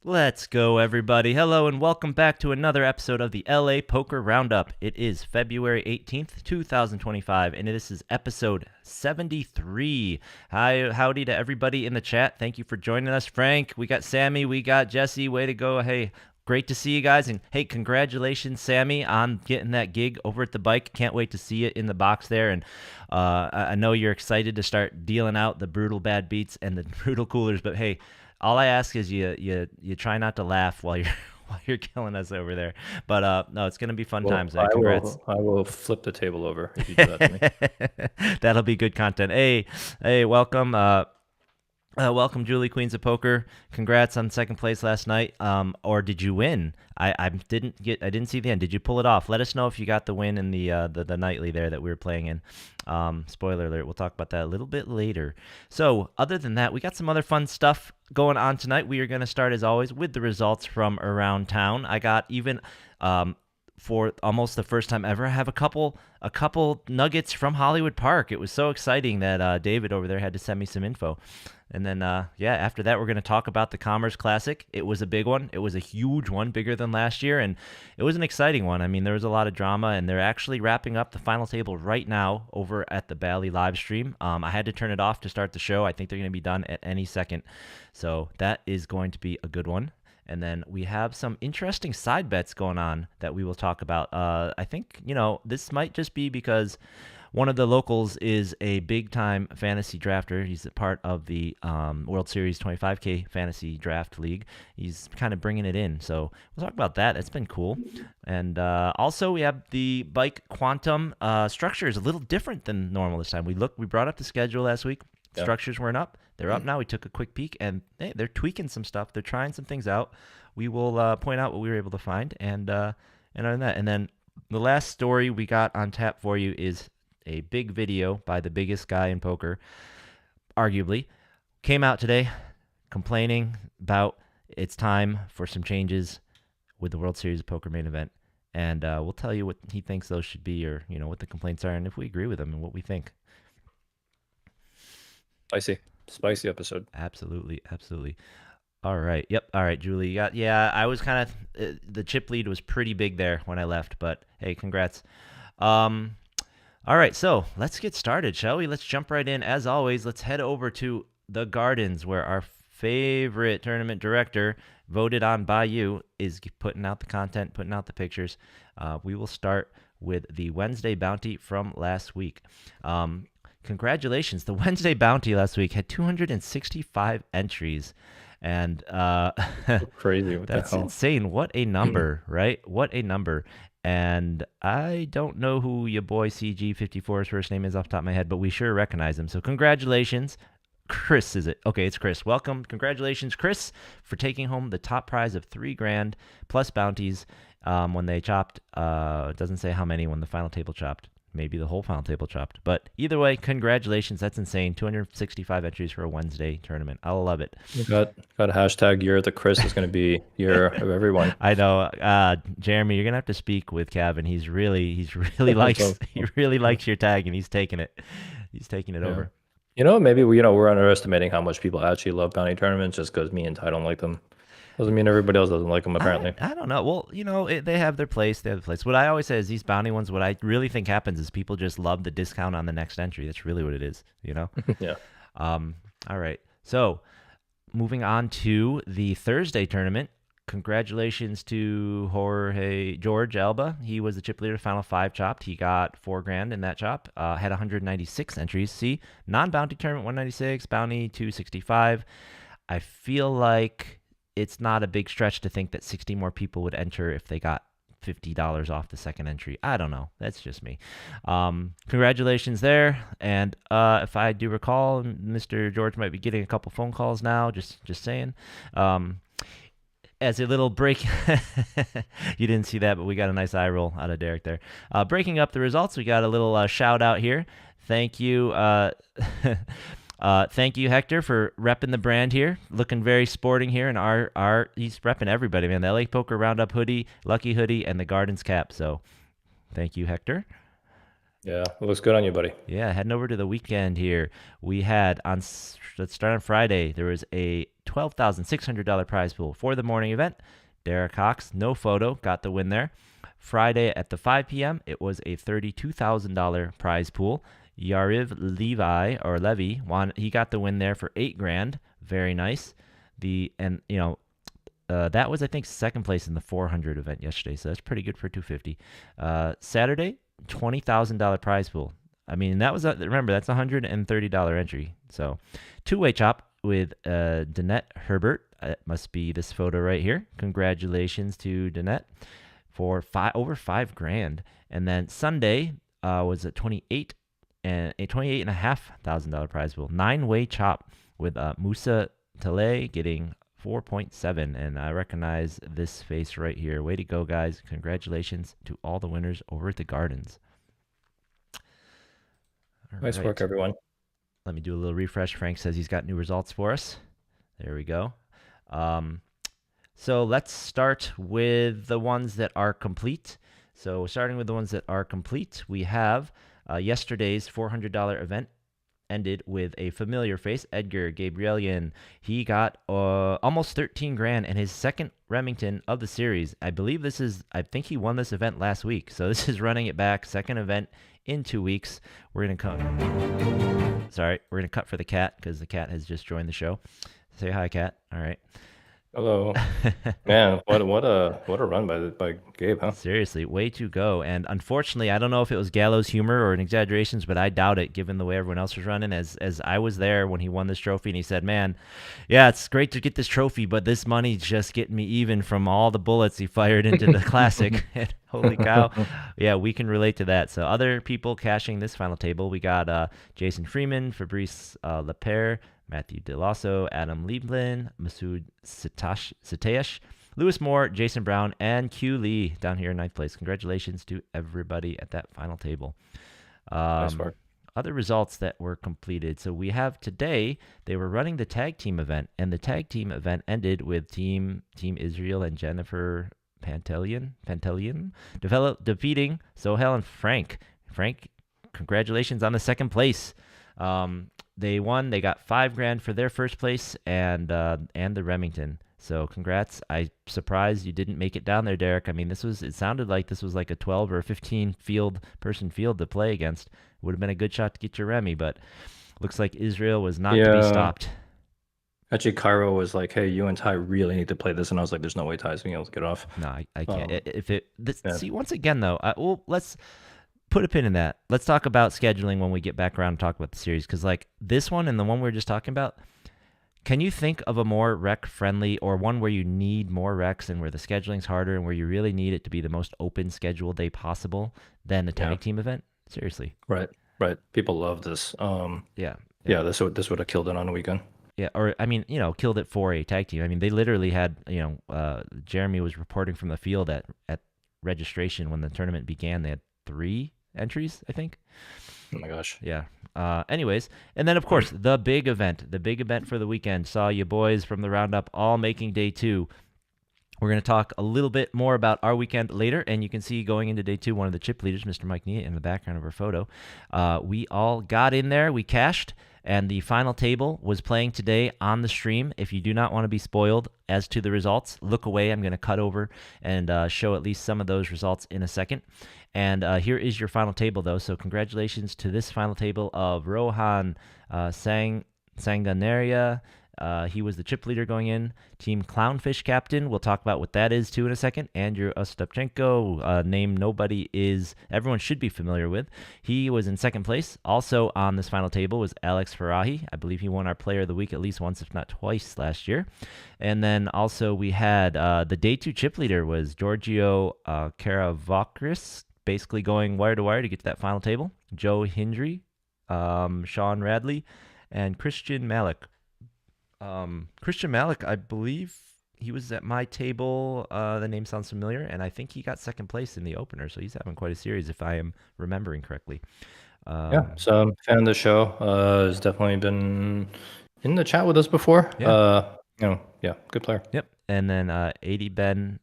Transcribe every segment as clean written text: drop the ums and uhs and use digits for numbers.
Let's go, everybody. Hello, and welcome back to another episode of the LA Poker Roundup. It is February 18th, 2025, and this is episode 73. Hi, howdy to everybody in the chat. Thank you for joining us. Frank, we got Sammy, we got Jesse. Way to go. Hey, great to see you guys. And hey, congratulations, Sammy, on getting that gig over at the bike. Can't wait to see it in the box there. And I know you're excited to start dealing out the brutal bad beats and the brutal coolers, but hey, all I ask is you try not to laugh while you're killing us over there. But no, it's gonna be fun times. Congrats. I will flip the table over if you do that to me. That'll be good content. Hey, welcome. Welcome, Julie, Queens of Poker. Congrats on second place last night. Or did you win? I didn't see the end. Did you pull it off? Let us know if you got the win in the nightly there that we were playing in. Spoiler alert. We'll talk about that a little bit later. So other than that, we got some other fun stuff going on tonight. We are going to start as always with the results from around town. I got even for almost the first time ever, I have a couple nuggets from Hollywood Park. It was so exciting that David over there had to send me some info. And then, after that, we're going to talk about the Commerce Classic. It was a big one. It was a huge one, bigger than last year, and it was an exciting one. I mean, there was a lot of drama, and they're actually wrapping up the final table right now over at the Bally live stream. I had to turn it off to start the show. I think they're going to be done at any second. So that is going to be a good one. And then we have some interesting side bets going on that we will talk about. I think, this might just be because one of the locals is a big-time fantasy drafter. He's a part of the World Series 25K Fantasy Draft League. He's kind of bringing it in. So we'll talk about that. It's been cool. And also we have the bike quantum structure is a little different than normal this time. We brought up the schedule last week. Yeah. Structures weren't up. They're up now. We took a quick peek, and hey, they're tweaking some stuff. They're trying some things out. We will point out what we were able to find, and other than that. And then the last story we got on tap for you is a big video by the biggest guy in poker, arguably, came out today complaining about it's time for some changes with the World Series of Poker Main Event. And we'll tell you what he thinks those should be, or what the complaints are, and if we agree with them and what we think. Spicy episode. Absolutely. All right. Yep. All right, Julie. I was kind of the chip lead was pretty big there when I left, but hey, congrats. All right, so let's get started, shall we? Let's jump right in. As always, let's head over to the Gardens, where our favorite tournament director, voted on by you, is putting out the content, putting out the pictures. We will start with the Wednesday bounty from last week. Congratulations. The Wednesday bounty last week had 265 entries. And crazy. That's insane. What a number, right? What a number. And I don't know who your boy CG54's first name is off the top of my head, but we sure recognize him. So congratulations. Chris, is it? Okay, it's Chris. Welcome. Congratulations, Chris, for taking home the top prize of $3,000 plus bounties when they chopped. It doesn't say how many when the final table chopped. Maybe the whole final table chopped. But either way, congratulations. That's insane. 265 entries for a Wednesday tournament. I love it. You got a hashtag year the Chris is going to be year of everyone. I know. Jeremy, you're going to have to speak with Kevin. He really likes your tag, and he's taking it. He's taking it over. Maybe we're underestimating how much people actually love bounty tournaments just because me and Ty don't like them. Doesn't mean everybody else doesn't like them, apparently. I don't know. Well, they have their place. What I always say is these bounty ones, what I really think happens is people just love the discount on the next entry. That's really what it is, Yeah. All right. So moving on to the Thursday tournament. Congratulations to George Alba. He was the chip leader, final 5 chopped. He got $4,000 in that chop. Had 196 entries. See, non-bounty tournament 196, bounty 265. I feel like it's not a big stretch to think that 60 more people would enter if they got $50 off the second entry. I don't know. That's just me. Congratulations there. And if I do recall, Mr. George might be getting a couple phone calls now. Just saying. As a little break, you didn't see that, but we got a nice eye roll out of Derek there. Breaking up the results, we got a little shout out here. Thank you. Thank you, Hector, for repping the brand here. Looking very sporting here, and he's repping everybody, man. The LA Poker Roundup hoodie, Lucky hoodie, and the Gardens cap. So, thank you, Hector. Yeah, it looks good on you, buddy. Yeah, heading over to the weekend here. We had let's start on Friday. There was a $12,600 prize pool for the morning event. Derek Cox, no photo, got the win there. Friday at the 5 p.m., it was a $32,000 prize pool. Yariv Levy won. He got the win there for $8,000. Very nice. That was, I think, second place in the 400 event yesterday, so that's pretty good for 250. Saturday, $20,000 prize pool. I mean, that was remember that's a $130 entry. So, two-way chop with Danette Herbert. It must be this photo right here. Congratulations to Danette for over $5,000. And then Sunday was a $28,500 prize pool. 9-way chop with Musa Tale getting 4.7, and I recognize this face right here. Way to go, guys. Congratulations to all the winners over at the Gardens. Nice work, everyone. Let me do a little refresh. Frank says he's got new results for us. There we go. So let's start with the ones that are complete. So starting with the ones that are complete, we have yesterday's $400 event ended with a familiar face, Edgar Gabrielian. He got almost $13,000 and his second Remington of the series. I think he won this event last week. So this is running it back, second event in 2 weeks. We're going to cut for the cat because the cat has just joined the show. Say hi, cat. All right. Hello. Man, what a run by Gabe, huh? Seriously, way to go. And unfortunately, I don't know if it was gallows humor or an exaggerations, but I doubt it given the way everyone else was running. As I was there when he won this trophy, and he said, man, yeah, it's great to get this trophy, but this money's just getting me even from all the bullets he fired into the Classic. Holy cow. Yeah, we can relate to that. So other people cashing this final table, we got Jason Freeman, Fabrice LAPR, Matthew DeLosso, Adam Lieblin, Masood Satayesh, Lewis Moore, Jason Brown, and Q Lee down here in ninth place. Congratulations to everybody at that final table. Nice work. Other results that were completed. So we have today, they were running the tag team event, and the tag team event ended with Team Israel and Jennifer Pantelian defeating Sohel and Frank. Frank, congratulations on the second place. They won. They got $5,000 for their first place and the Remington. So congrats. I'm surprised you didn't make it down there, Derek. I mean, it sounded like this was like a 12 or 15 person field to play against. Would have been a good shot to get your Remy, but looks like Israel was not to be stopped. Actually, Cairo was like, hey, you and Ty really need to play this. And I was like, there's no way Ty's being able to get off. No, I can't. See, once again, though, let's put a pin in that. Let's talk about scheduling when we get back around and talk about the series. Because, like, this one and the one we were just talking about, can you think of a more rec-friendly or one where you need more recs and where the scheduling's harder and where you really need it to be the most open schedule day possible than the tag team event? Seriously. Right. People love this. Yeah, this would have killed it on a weekend. Yeah, or I mean, killed it for a tag team. I mean, they literally had, Jeremy was reporting from the field at registration when the tournament began. They had 3 entries, I think. Oh my gosh. Yeah. Anyways, and then of course the big event for the weekend saw you boys from the Roundup all making day 2. We're going to talk a little bit more about our weekend later, and you can see going into day 2, one of the chip leaders, Mr. Mike Nia, in the background of our photo. We all got in there, we cashed, and the final table was playing today on the stream. If you do not want to be spoiled as to the results, look away. I'm going to cut over and show at least some of those results in a second. And here is your final table, though. So congratulations to this final table of Rohan Sanganaria. He was the chip leader going in. Team Clownfish captain. We'll talk about what that is, too, in a second. Andrew Ostapchenko, name everyone should be familiar with. He was in second place. Also on this final table was Alex Farahi. I believe he won our player of the week at least once, if not twice, last year. And then also we had the day 2 chip leader was Giorgio Karavakris, basically going wire to wire to get to that final table. Joe Hindry, Sean Radley, and Christian Malik. Christian Malik, I believe he was at my table. The name sounds familiar, and I think he got second place in the opener, so he's having quite a series if I am remembering correctly. So I'm a fan of the show. Has definitely been in the chat with us before. Good player. Yep. And then 80 Ben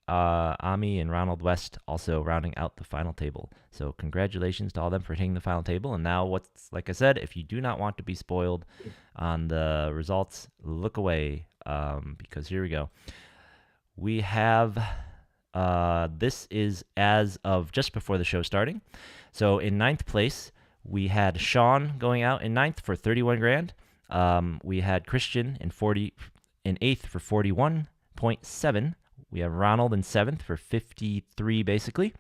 Ami and Ronald West also rounding out the final table. So congratulations to all of them for hitting the final table. And now, like I said, if you do not want to be spoiled on the results, look away, because here we go. We have this is as of just before the show starting. So in ninth place, we had Sean going out in ninth for 31 grand. We had Christian in eighth for 41.7. We have Ronald in seventh for 53, basically.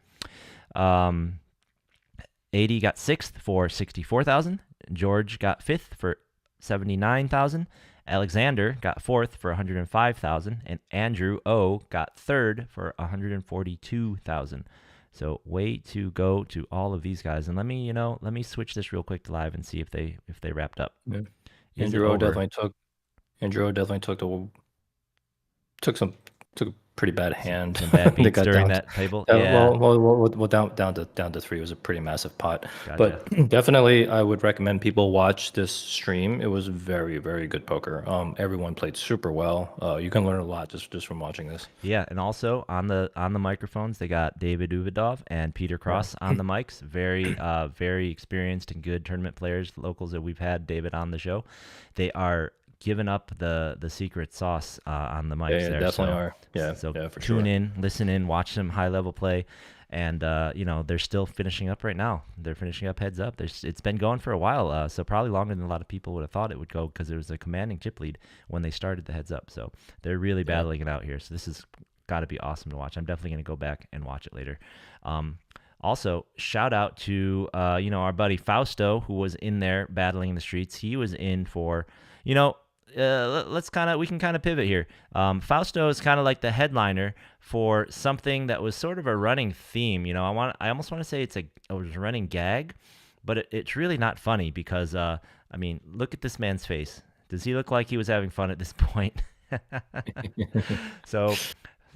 80 got sixth for 64,000. George got fifth for 79,000. Alexander got fourth for 105,000, and Andrew O got third for 142,000. So way to go to all of these guys. And let me switch this real quick to live and see if they wrapped up. Yeah. Andrew O definitely took a pretty bad hand. Some bad beats during that table. Yeah. Well, down to 3 was a pretty massive pot. Gotcha. But definitely, I would recommend people watch this stream. It was very, very good poker. Everyone played super well. You can learn a lot just from watching this. Yeah, and also on the microphones, they got David Uvidov and Peter Cross on the mics. Very experienced and good tournament players, locals that we've had David on the show. They are giving up the secret sauce on the mics. They definitely are. Yeah, so for tune in, listen in, watch some high level play, and they're still finishing up right now. They're finishing up heads up. It's been going for a while, so probably longer than a lot of people would have thought it would go, because there was a commanding chip lead when they started the heads up. So they're really battling it out here. So this has got to be awesome to watch. I'm definitely going to go back and watch it later. Also, shout out to our buddy Fausto, who was in there battling in the streets. He was in for we can kind of pivot here. Fausto is kind of like the headliner for something that was sort of a running theme. I almost want to say it was a running gag, but it's really not funny because, look at this man's face. Does he look like he was having fun at this point? So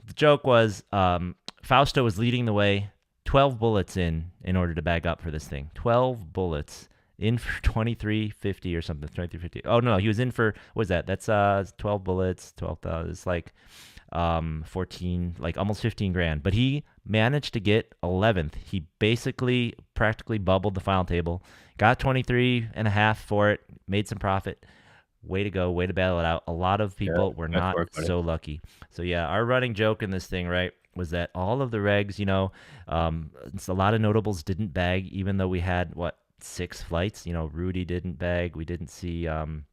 the joke was Fausto was leading the way, 12 bullets in order to bag up for this thing. 12 bullets. In for 23.50 or something, 23.50. Oh no, he was in for, what was that? That's 12 bullets, 12,000. It's like 14, like almost 15 grand. But he managed to get 11th. He basically practically bubbled the final table, got 23.5 for it, made some profit. Way to go, way to battle it out. A lot of people were not so lucky. So yeah, our running joke in this thing, right, was that all of the regs, it's a lot of notables didn't bag, even though we had 6 flights. Rudy didn't bag. We didn't see. I'm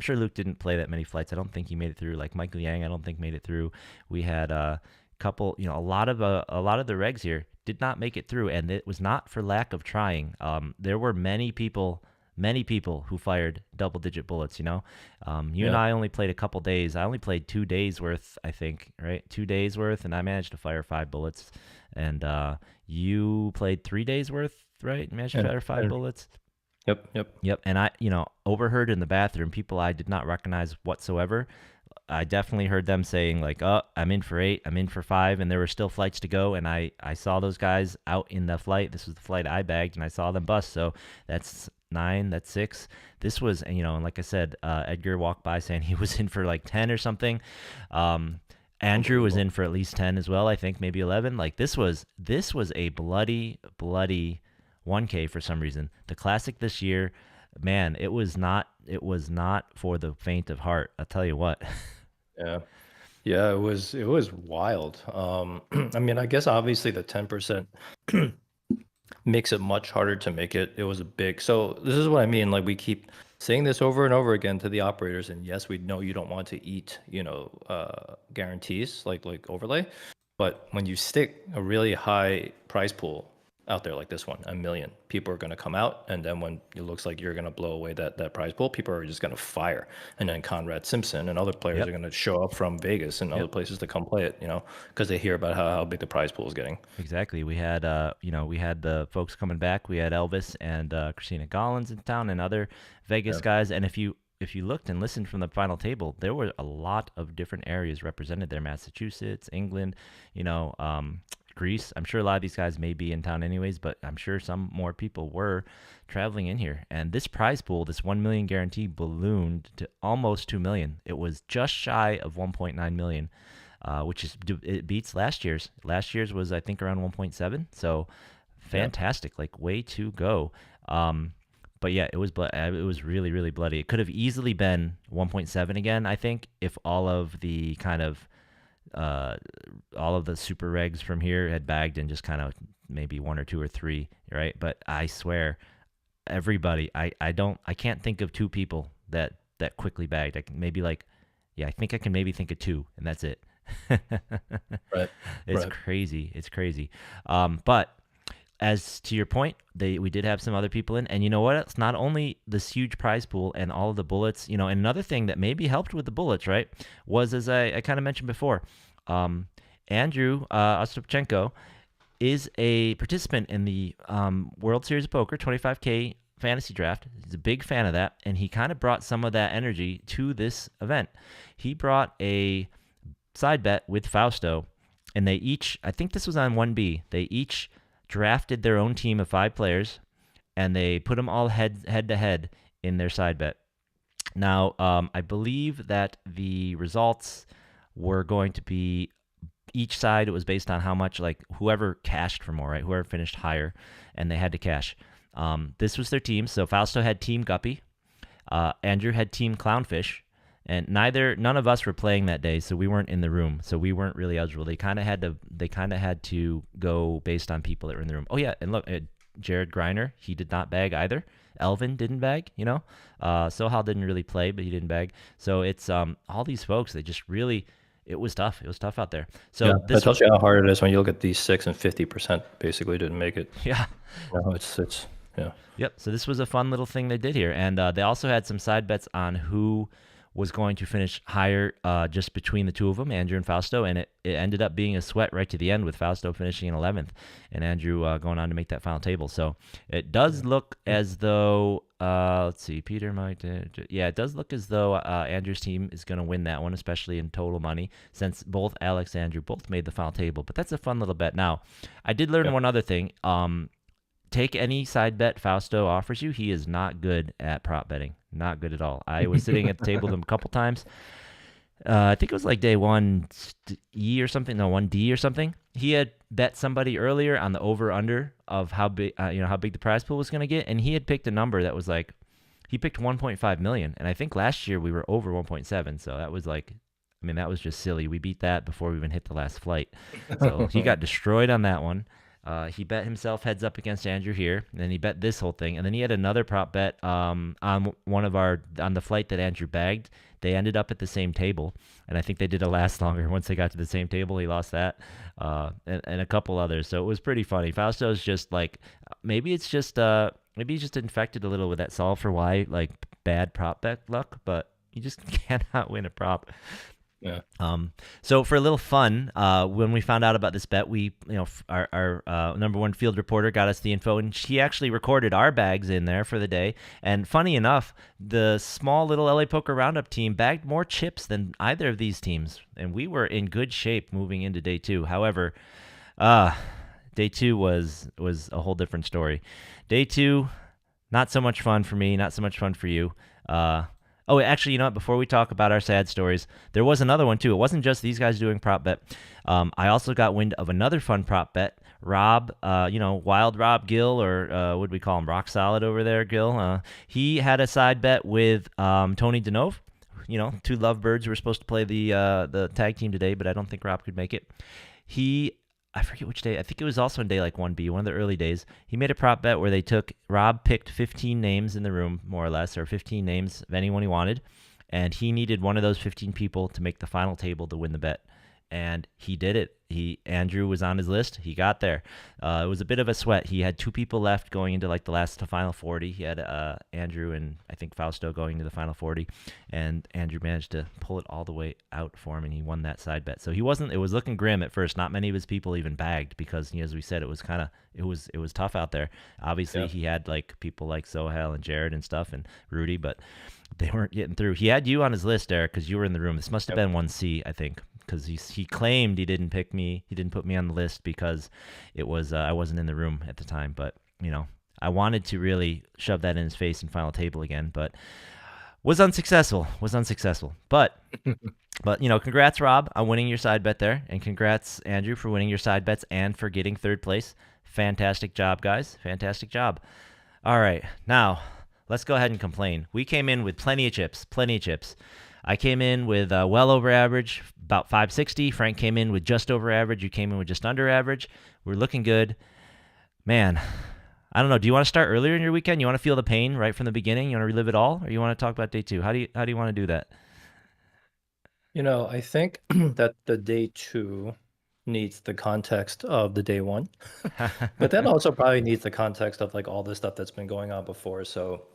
sure Luke didn't play that many flights. I don't think he made it through. Like Michael Yang, I don't think made it through. We had a couple. A lot of the regs here did not make it through, and it was not for lack of trying. There were many people who fired double-digit bullets. And I only played a couple days. I only played 2 days worth, I think. Right, 2 days worth, and I managed to fire 5 bullets. And you played 3 days worth. Right, managed to fire 5 bullets. Yep. And I, overheard in the bathroom people I did not recognize whatsoever. I definitely heard them saying like, "Oh, I'm in for 8, I'm in for 5," and there were still flights to go. And I saw those guys out in the flight. This was the flight I bagged, and I saw them bust. So that's 9, that's 6. This was, and like I said, Edgar walked by saying he was in for like 10 or something. Andrew was in for at least 10 as well. I think maybe 11. Like this was a bloody 1K for some reason. The Classic this year, man, it was not for the faint of heart. I'll tell you what. Yeah, it was wild. I guess obviously the 10% makes it much harder to make it. It was a big. So this is what I mean. Like we keep saying this over and over again to the operators, and yes, we know you don't want to eat, guarantees like overlay, but when you stick a really high prize pool out there like this one, 1 million, people are going to come out, and then when it looks like you're going to blow away that prize pool, people are just going to fire, and then Conrad Simpson and other players are going to show up from Vegas and other places to come play it, because they hear about how big the prize pool is getting. Exactly. We had we had the folks coming back. We had Elvis and Christina Gollins in town and other Vegas guys, and if you looked and listened from the final table, there were a lot of different areas represented there: Massachusetts, England, Greece. I'm sure a lot of these guys may be in town anyways, but I'm sure some more people were traveling in here. And this prize pool, this 1 million guarantee, ballooned to almost 2 million. It was just shy of 1.9 million. which is it beats last year's. Last year's was I think around 1.7. So fantastic, like way to go. But yeah, it was really really bloody. It could have easily been 1.7 again, I think, if all of the kind of all of the super regs from here had bagged and just kind of maybe one or two or three, right? But I swear, everybody, I can't think of two people that quickly bagged. I can maybe like, yeah, I think I can maybe think of two, and that's it. Right. It's Right. crazy. It's crazy. But as to your point, we did have some other people in, and you know what? It's not only this huge prize pool and all of the bullets, and another thing that maybe helped with the bullets, right, was as I kind of mentioned before, Andrew Ostapchenko is a participant in the World Series of Poker 25K fantasy draft. He's a big fan of that, and he kind of brought some of that energy to this event. He brought a side bet with Fausto, and they each, I think this was on 1B, they each drafted their own team of 5 players, and they put them all head to head in their side bet. Now, I believe that the results were going to be each side. It was based on how much, like whoever cashed for more, right? Whoever finished higher, and they had to cash. This was their team. So Fausto had Team Guppy, Andrew had Team Clownfish, and none of us were playing that day, so we weren't in the room, so we weren't really eligible. They kind of had to go based on people that were in the room. Oh yeah, and look, Jared Greiner, he did not bag either. Elvin didn't bag, Sohal didn't really play, but he didn't bag. So it's all these folks. They just really, it was tough. It was tough out there. So Yeah, that tells you how hard it is when you look at these 6 and 50% basically didn't make it. Yeah. It's yeah. Yep. So this was a fun little thing they did here, and they also had some side bets on who was going to finish higher, just between the two of them, Andrew and Fausto, and it ended up being a sweat right to the end with Fausto finishing in 11th and Andrew going on to make that final table. So it does look as though, let's see, Peter might, it does look as though Andrew's team is going to win that one, especially in total money, since both Alex and Andrew both made the final table. But that's a fun little bet. Now, I did learn one other thing. Take any side bet Fausto offers you. He is not good at prop betting. Not good at all. I was sitting at the table with him a couple times. I think it was like day 1E or something. No, 1D or something. He had bet somebody earlier on the over/under of how big, how big the prize pool was going to get, and he had picked a number that was like, he picked 1.5 million, and I think last year we were over 1.7. So that was like, that was just silly. We beat that before we even hit the last flight. So he got destroyed on that one. He bet himself heads up against Andrew here, and then he bet this whole thing, and then he had another prop bet on the flight that Andrew bagged. They ended up at the same table, and I think they did a last longer. Once they got to the same table, he lost that, and a couple others. So it was pretty funny. Fausto's just like, maybe he's just infected a little with that solve for why, like bad prop bet luck, but you just cannot win a prop. Yeah. So for a little fun, when we found out about this bet, we, our number one field reporter got us the info, and she actually recorded our bags in there for the day. And funny enough, the small little LA Poker Roundup team bagged more chips than either of these teams, and we were in good shape moving into day 2. However, day 2 was a whole different story. Day 2, not so much fun for me, not so much fun for you. Oh, actually, you know what? Before we talk about our sad stories, there was another one, too. It wasn't just these guys doing prop bet. I also got wind of another fun prop bet. Rob, Wild Rob Gill, or what do we call him? Rock Solid over there, Gill. He had a side bet with Tony Denove. 2 lovebirds who were supposed to play the tag team today, but I don't think Rob could make it. I forget which day. I think it was also in day like 1B, one of the early days. He made a prop bet where Rob picked 15 names in the room, more or less, or 15 names of anyone he wanted, and he needed one of those 15 people to make the final table to win the bet. And he did it. Andrew was on his list. He got there. It was a bit of a sweat. He had 2 people left going into like the last final 40. He had Andrew and I think Fausto going to the final 40, and Andrew managed to pull it all the way out for him, and he won that side bet. So it was looking grim at first. Not many of his people even bagged because, as we said, it was tough out there. Obviously, He had like people like Sohel and Jared and stuff and Rudy, but they weren't getting through. He had you on his list, Eric, because you were in the room. This must have been 1C, I think, because he claimed he didn't pick me. He didn't put me on the list because it was I wasn't in the room at the time. But I wanted to really shove that in his face and final table again. But Was unsuccessful. Was unsuccessful. But congrats Rob on winning your side bet there, and congrats Andrew for winning your side bets and for getting third place. Fantastic job, guys. Fantastic job. All right, now let's go ahead and complain. We came in with plenty of chips. Plenty of chips. I came in with well over average, about 560. Frank came in with just over average. You came in with just under average. We're looking good. Man, I don't know. Do you want to start earlier in your weekend? You want to feel the pain right from the beginning? You want to relive it all, or you want to talk about day two? How do you want to do that? I think that the day two needs the context of the day one, but then also probably needs the context of like all the stuff that's been going on before. So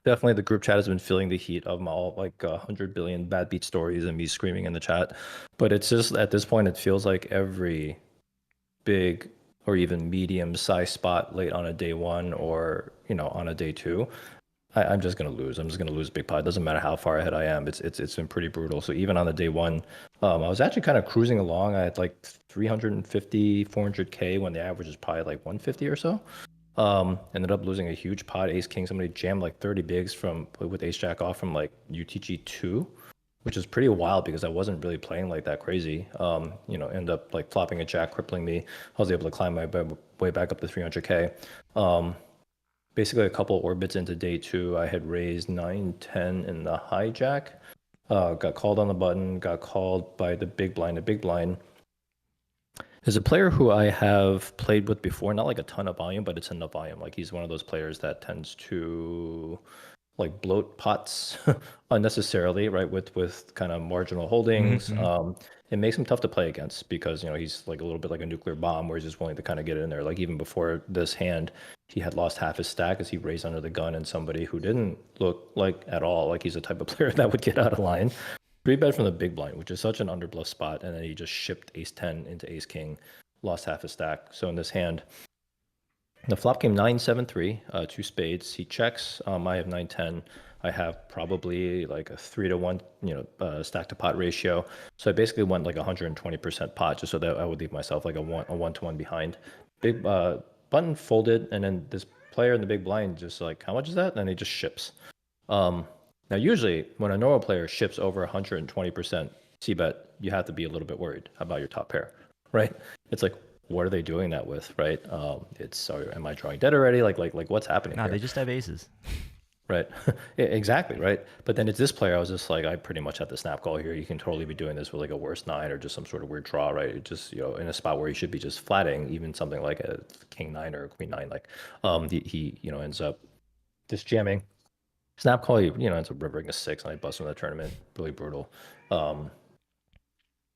definitely the group chat has been feeling the heat of my all like 100 billion bad beat stories and me screaming in the chat. But it's just at this point, it feels like every big or even medium sized spot late on a day one or, on a day two, I'm just gonna lose. I'm just gonna lose big pot. It doesn't matter how far ahead I am. It's been pretty brutal. So even on the day one, I was actually kind of cruising along. I had like 350, 400K when the average is probably like 150 or so. Ended up losing a huge pot. Ace King. Somebody jammed like 30 bigs with Ace Jack off from like UTG 2, which is pretty wild because I wasn't really playing like that crazy. End up like flopping a jack, crippling me. I was able to climb my way back up to 300K. Basically a couple orbits into day two, I had raised 9-10 in the hijack. Got called on the button, got called by the big blind. The big blind is a player who I have played with before, not like a ton of volume, but it's enough volume. Like he's one of those players that tends to like bloat pots unnecessarily, right? With kind of marginal holdings. It makes him tough to play against because he's like a little bit like a nuclear bomb where he's just willing to kind of get it in there. Like even before this hand, he had lost half his stack as he raised under the gun and somebody who didn't look like at all like he's a type of player that would get out of line. 3-bet from the big blind, which is such an underbluff spot, and then he just shipped ace 10 into ace king, lost half his stack. So in this hand, the flop came 9-7-3, two spades. He checks. I have 9-10. I have probably like a 3-to-1, stack to pot ratio. So I basically went like 120% pot just so that I would leave myself like a 1-to-1 behind. Big button folded, and then this player in the big blind just like, how much is that? And he just ships. Now usually when a normal player ships over 120% c-bet, you have to be a little bit worried about your top pair, right? It's like, what are they doing that with, right? Am I drawing dead already? Like what's happening? No, they just have aces. Right. Exactly. Right. But then it's this player. I was just like, I pretty much have the snap call here. You can totally be doing this with like a worse 9 or just some sort of weird draw, right? It just, in a spot where he should be just flatting, even something like a king 9 or a queen 9, like, he ends up just jamming. Snap call, he, ends up rivering a 6 and I bust him in the tournament. Really brutal.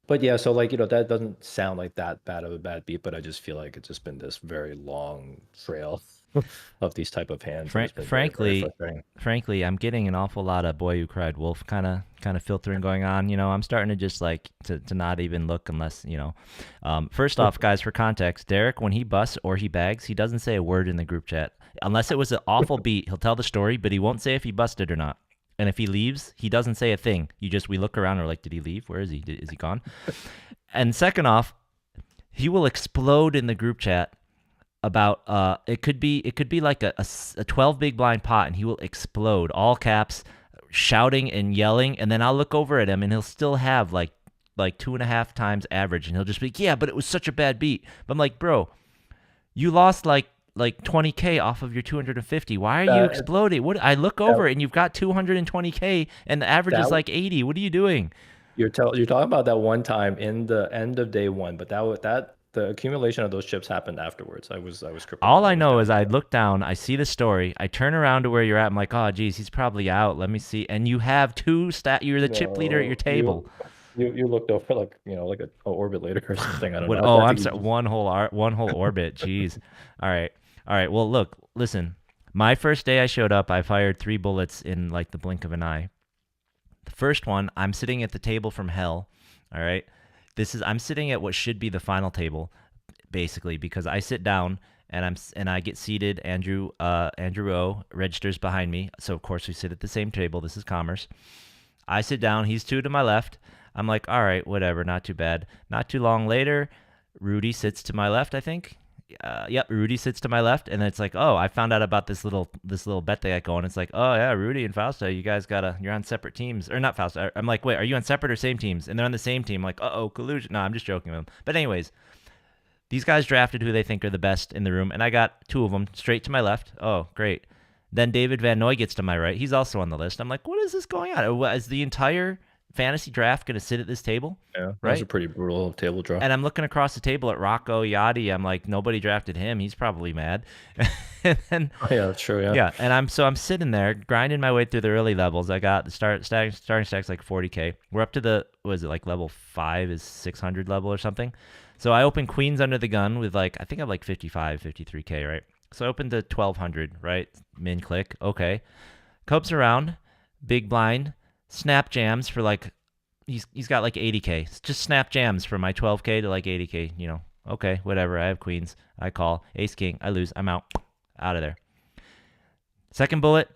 But yeah, so like, that doesn't sound like that bad of a bad beat, but I just feel like it's just been this very long trail of these type of hands. Frankly, I'm getting an awful lot of boy who cried wolf kind of filtering going on. I'm starting to just like to not even look unless, first off, guys, for context, Derek, when he busts or he bags, he doesn't say a word in the group chat. Unless it was an awful beat, he'll tell the story, but he won't say if he busted or not. And if he leaves, he doesn't say a thing. We look around and we're like, did he leave? Where is he? Is he gone? And second off, he will explode in the group chat about it could be like a 12 big blind pot, and he will explode, all caps, shouting and yelling, and then I'll look over at him and he'll still have like 2.5 times average, and he'll just be, yeah, but it was such a bad beat. But I'm like, bro, you lost like 20K off of your 250. Why are you exploding? What? I look over and you've got 220K and the average is like 80. What are you doing? You're talking about that one time in the end of day one, but that the accumulation of those chips happened afterwards. I was crippled. All I know is I look down, I see the story, I turn around to where you're at. I'm like, oh geez, he's probably out. Let me see. And you have you're the chip leader at your table. You looked over like like a orbit later or something. I don't know. Oh, I'm sorry. One whole orbit. Jeez. All right. Well, look, listen. My first day I showed up, I fired 3 bullets in like the blink of an eye. The first one, I'm sitting at the table from hell. All right. I'm sitting at what should be the final table, basically, because I sit down and I get seated. Andrew O registers behind me, so of course we sit at the same table. This is Commerce. I sit down. He's 2 to my left. I'm like, all right, whatever, not too bad. Not too long later, Rudy sits to my left, I think. yep, Rudy sits to my left, and it's like, oh, I found out about this little bet they got going. It's like, oh yeah, Rudy and Fausto, you guys you're on separate teams, or not Fausto. I'm like, wait, are you on separate or same teams? And they're on the same team. I'm like, oh, collusion. No, I'm just joking with them. But anyways, these guys drafted who they think are the best in the room, and I got two of them straight to my left. Oh, great. Then David Van Noy gets to my right. He's also on the list. I'm like, what is this going on? Is the entire fantasy draft going to sit at this table? Yeah, that was Right? a pretty brutal table draw. And I'm looking across the table at Rocco Yachty. I'm like, nobody drafted him. He's probably mad. And then, Oh, yeah, that's true. Yeah. yeah, and I'm sitting there grinding my way through the early levels. I got the starting stack's like 40K. We're up to like level 5 is 600 level or something. So I open queens under the gun with I think I'm like 55, 53K, right? So I opened to 1200, right? Min click. Okay. Copes around, big blind, snap jams for he's got like 80K. Just snap jams for my 12K to like 80K, Okay, whatever. I have queens. I call. Ace king. I lose. I'm out. Out of there. Second bullet,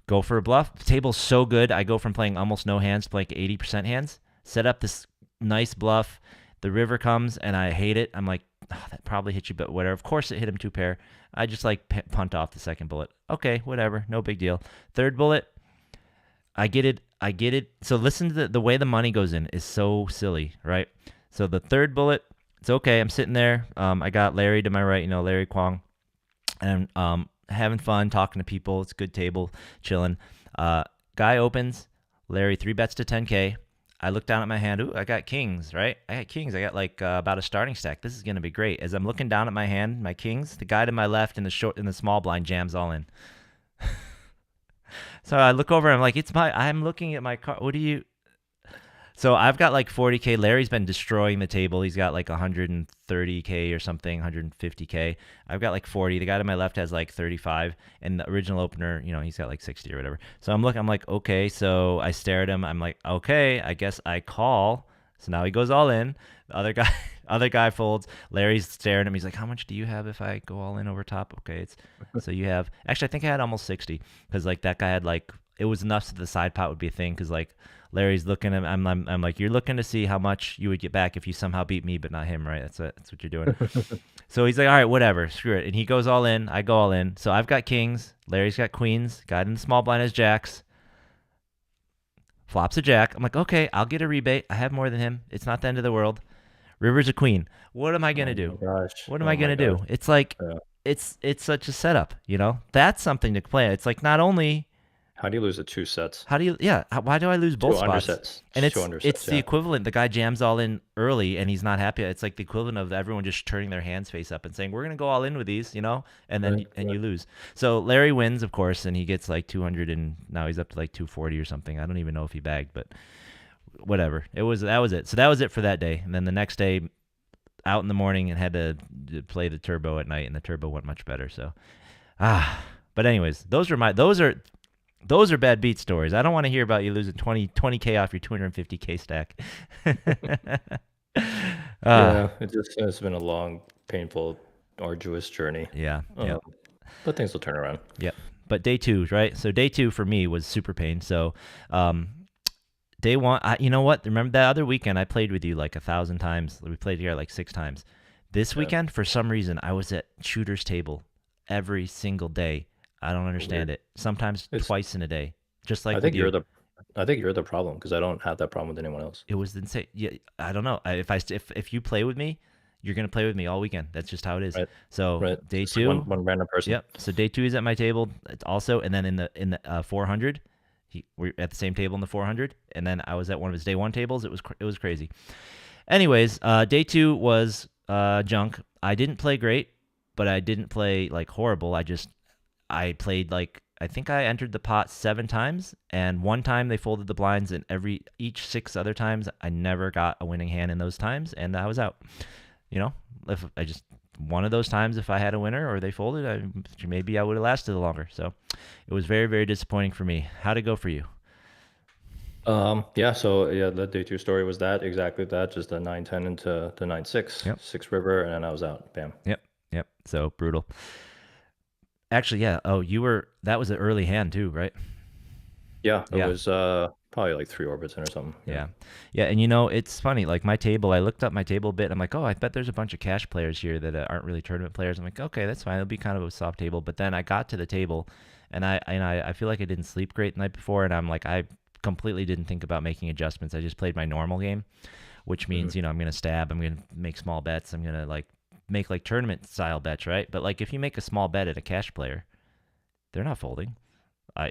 go for a bluff. The table's so good. I go from playing almost no hands to like 80% hands. Set up this nice bluff. The river comes and I hate it. I'm like, oh, that probably hit you, but whatever. Of course it hit him 2 pair. I just punt off the second bullet. Okay, whatever. No big deal. Third bullet, I get it. So listen to the way the money goes in is so silly, right? So the third bullet, it's okay. I'm sitting there. I got Larry to my right, Larry Kwong, and having fun talking to people. It's a good table, chilling. Guy opens. Larry 3-bets to 10K. I look down at my hand. Ooh, I got kings, right? I got kings. I got about a starting stack. This is gonna be great. As I'm looking down at my hand, my kings, the guy to my left in the small blind jams all in. So I look over. I'm like, I'm looking at my card. What do you? So I've got like 40K. Larry's been destroying the table. He's got like 130K or something, 150K. I've got like 40. The guy to my left has like 35, and the original opener, he's got like 60 or whatever. So I'm like, okay. So I stare at him. I'm like, okay, I guess I call. So now he goes all in. The other guy folds. Larry's staring at me. He's like, how much do you have if I go all in over top? Okay, so you have. Actually, I think I had almost 60 because that guy had it was enough so the side pot would be a thing because Larry's looking at. I'm like, you're looking to see how much you would get back if you somehow beat me, but not him, right? That's what you're doing. So he's like, all right, whatever, screw it. And he goes all in. I go all in. So I've got kings. Larry's got queens. Guy in the small blind has jacks. Flops a jack. I'm like, okay, I'll get a rebate. I have more than him. It's not the end of the world. River's a queen. What am I gonna do? Gosh. What am I gonna do? It's like, it's such a setup. That's something to play. It's like not only. How do you lose at 2 sets? Why do I lose both spots? Undersets. And it's the equivalent. The guy jams all in early and he's not happy. It's like the equivalent of everyone just turning their hands face up and saying, we're going to go all in with these, and then you lose. So Larry wins, of course, and he gets like 200 and now he's up to like 240 or something. I don't even know if he bagged, but whatever. That was it. So that was it for that day. And then the next day out in the morning and had to play the turbo at night, and the turbo went much better. So, but anyways, those are bad beat stories. I don't want to hear about you losing 20K off your 250K stack. Yeah, it's been a long, painful, arduous journey. Yeah. But things will turn around. Yep. But day 2, right? So day 2 for me was super pain. So day 1, you know what? Remember that other weekend I played with you like 1,000 times. We played here like 6 times. This weekend, for some reason, I was at shooter's table every single day. I don't understand it. Sometimes twice in a day, just like I think you're the problem because I don't have that problem with anyone else. It was insane. Yeah, I don't know. If you play with me, you're gonna play with me all weekend. That's just how it is. Right. So day Just 2, one random person. Yep. So day 2 is at my table. It's also, and then in the 400, we're at the same table in the 400, and then I was at one of his day 1 tables. It was crazy. Anyways, day 2 was junk. I didn't play great, but I didn't play like horrible. I played I think I entered the pot 7 times, and 1 time they folded the blinds, and each 6 other times I never got a winning hand in those times, and I was out. If I just one of those times, if I had a winner or they folded, maybe I would have lasted longer. So it was very, very disappointing for me. How'd it go for you? Yeah, so the day 2 story was exactly that, just the 9-10 into the 9-6, Yep. 6 river, and then I was out. Bam. Yep. So brutal. Actually, yeah. Oh, that was an early hand too, right? Yeah, it Yeah. was probably like 3 orbits in or something. Yeah. Yeah. And you know, it's funny. Like my table, I looked up my table a bit. I'm like, oh, I bet there's a bunch of cash players here that aren't really tournament players. I'm like, okay, that's fine. It'll be kind of a soft table. But then I got to the table, and I feel like I didn't sleep great the night before, and I'm like, I completely didn't think about making adjustments. I just played my normal game, which means, Mhm. you know, I'm gonna stab, I'm gonna make small bets, I'm gonna like make like tournament style bets, right? But like if you make a small bet at a cash player, they're not folding.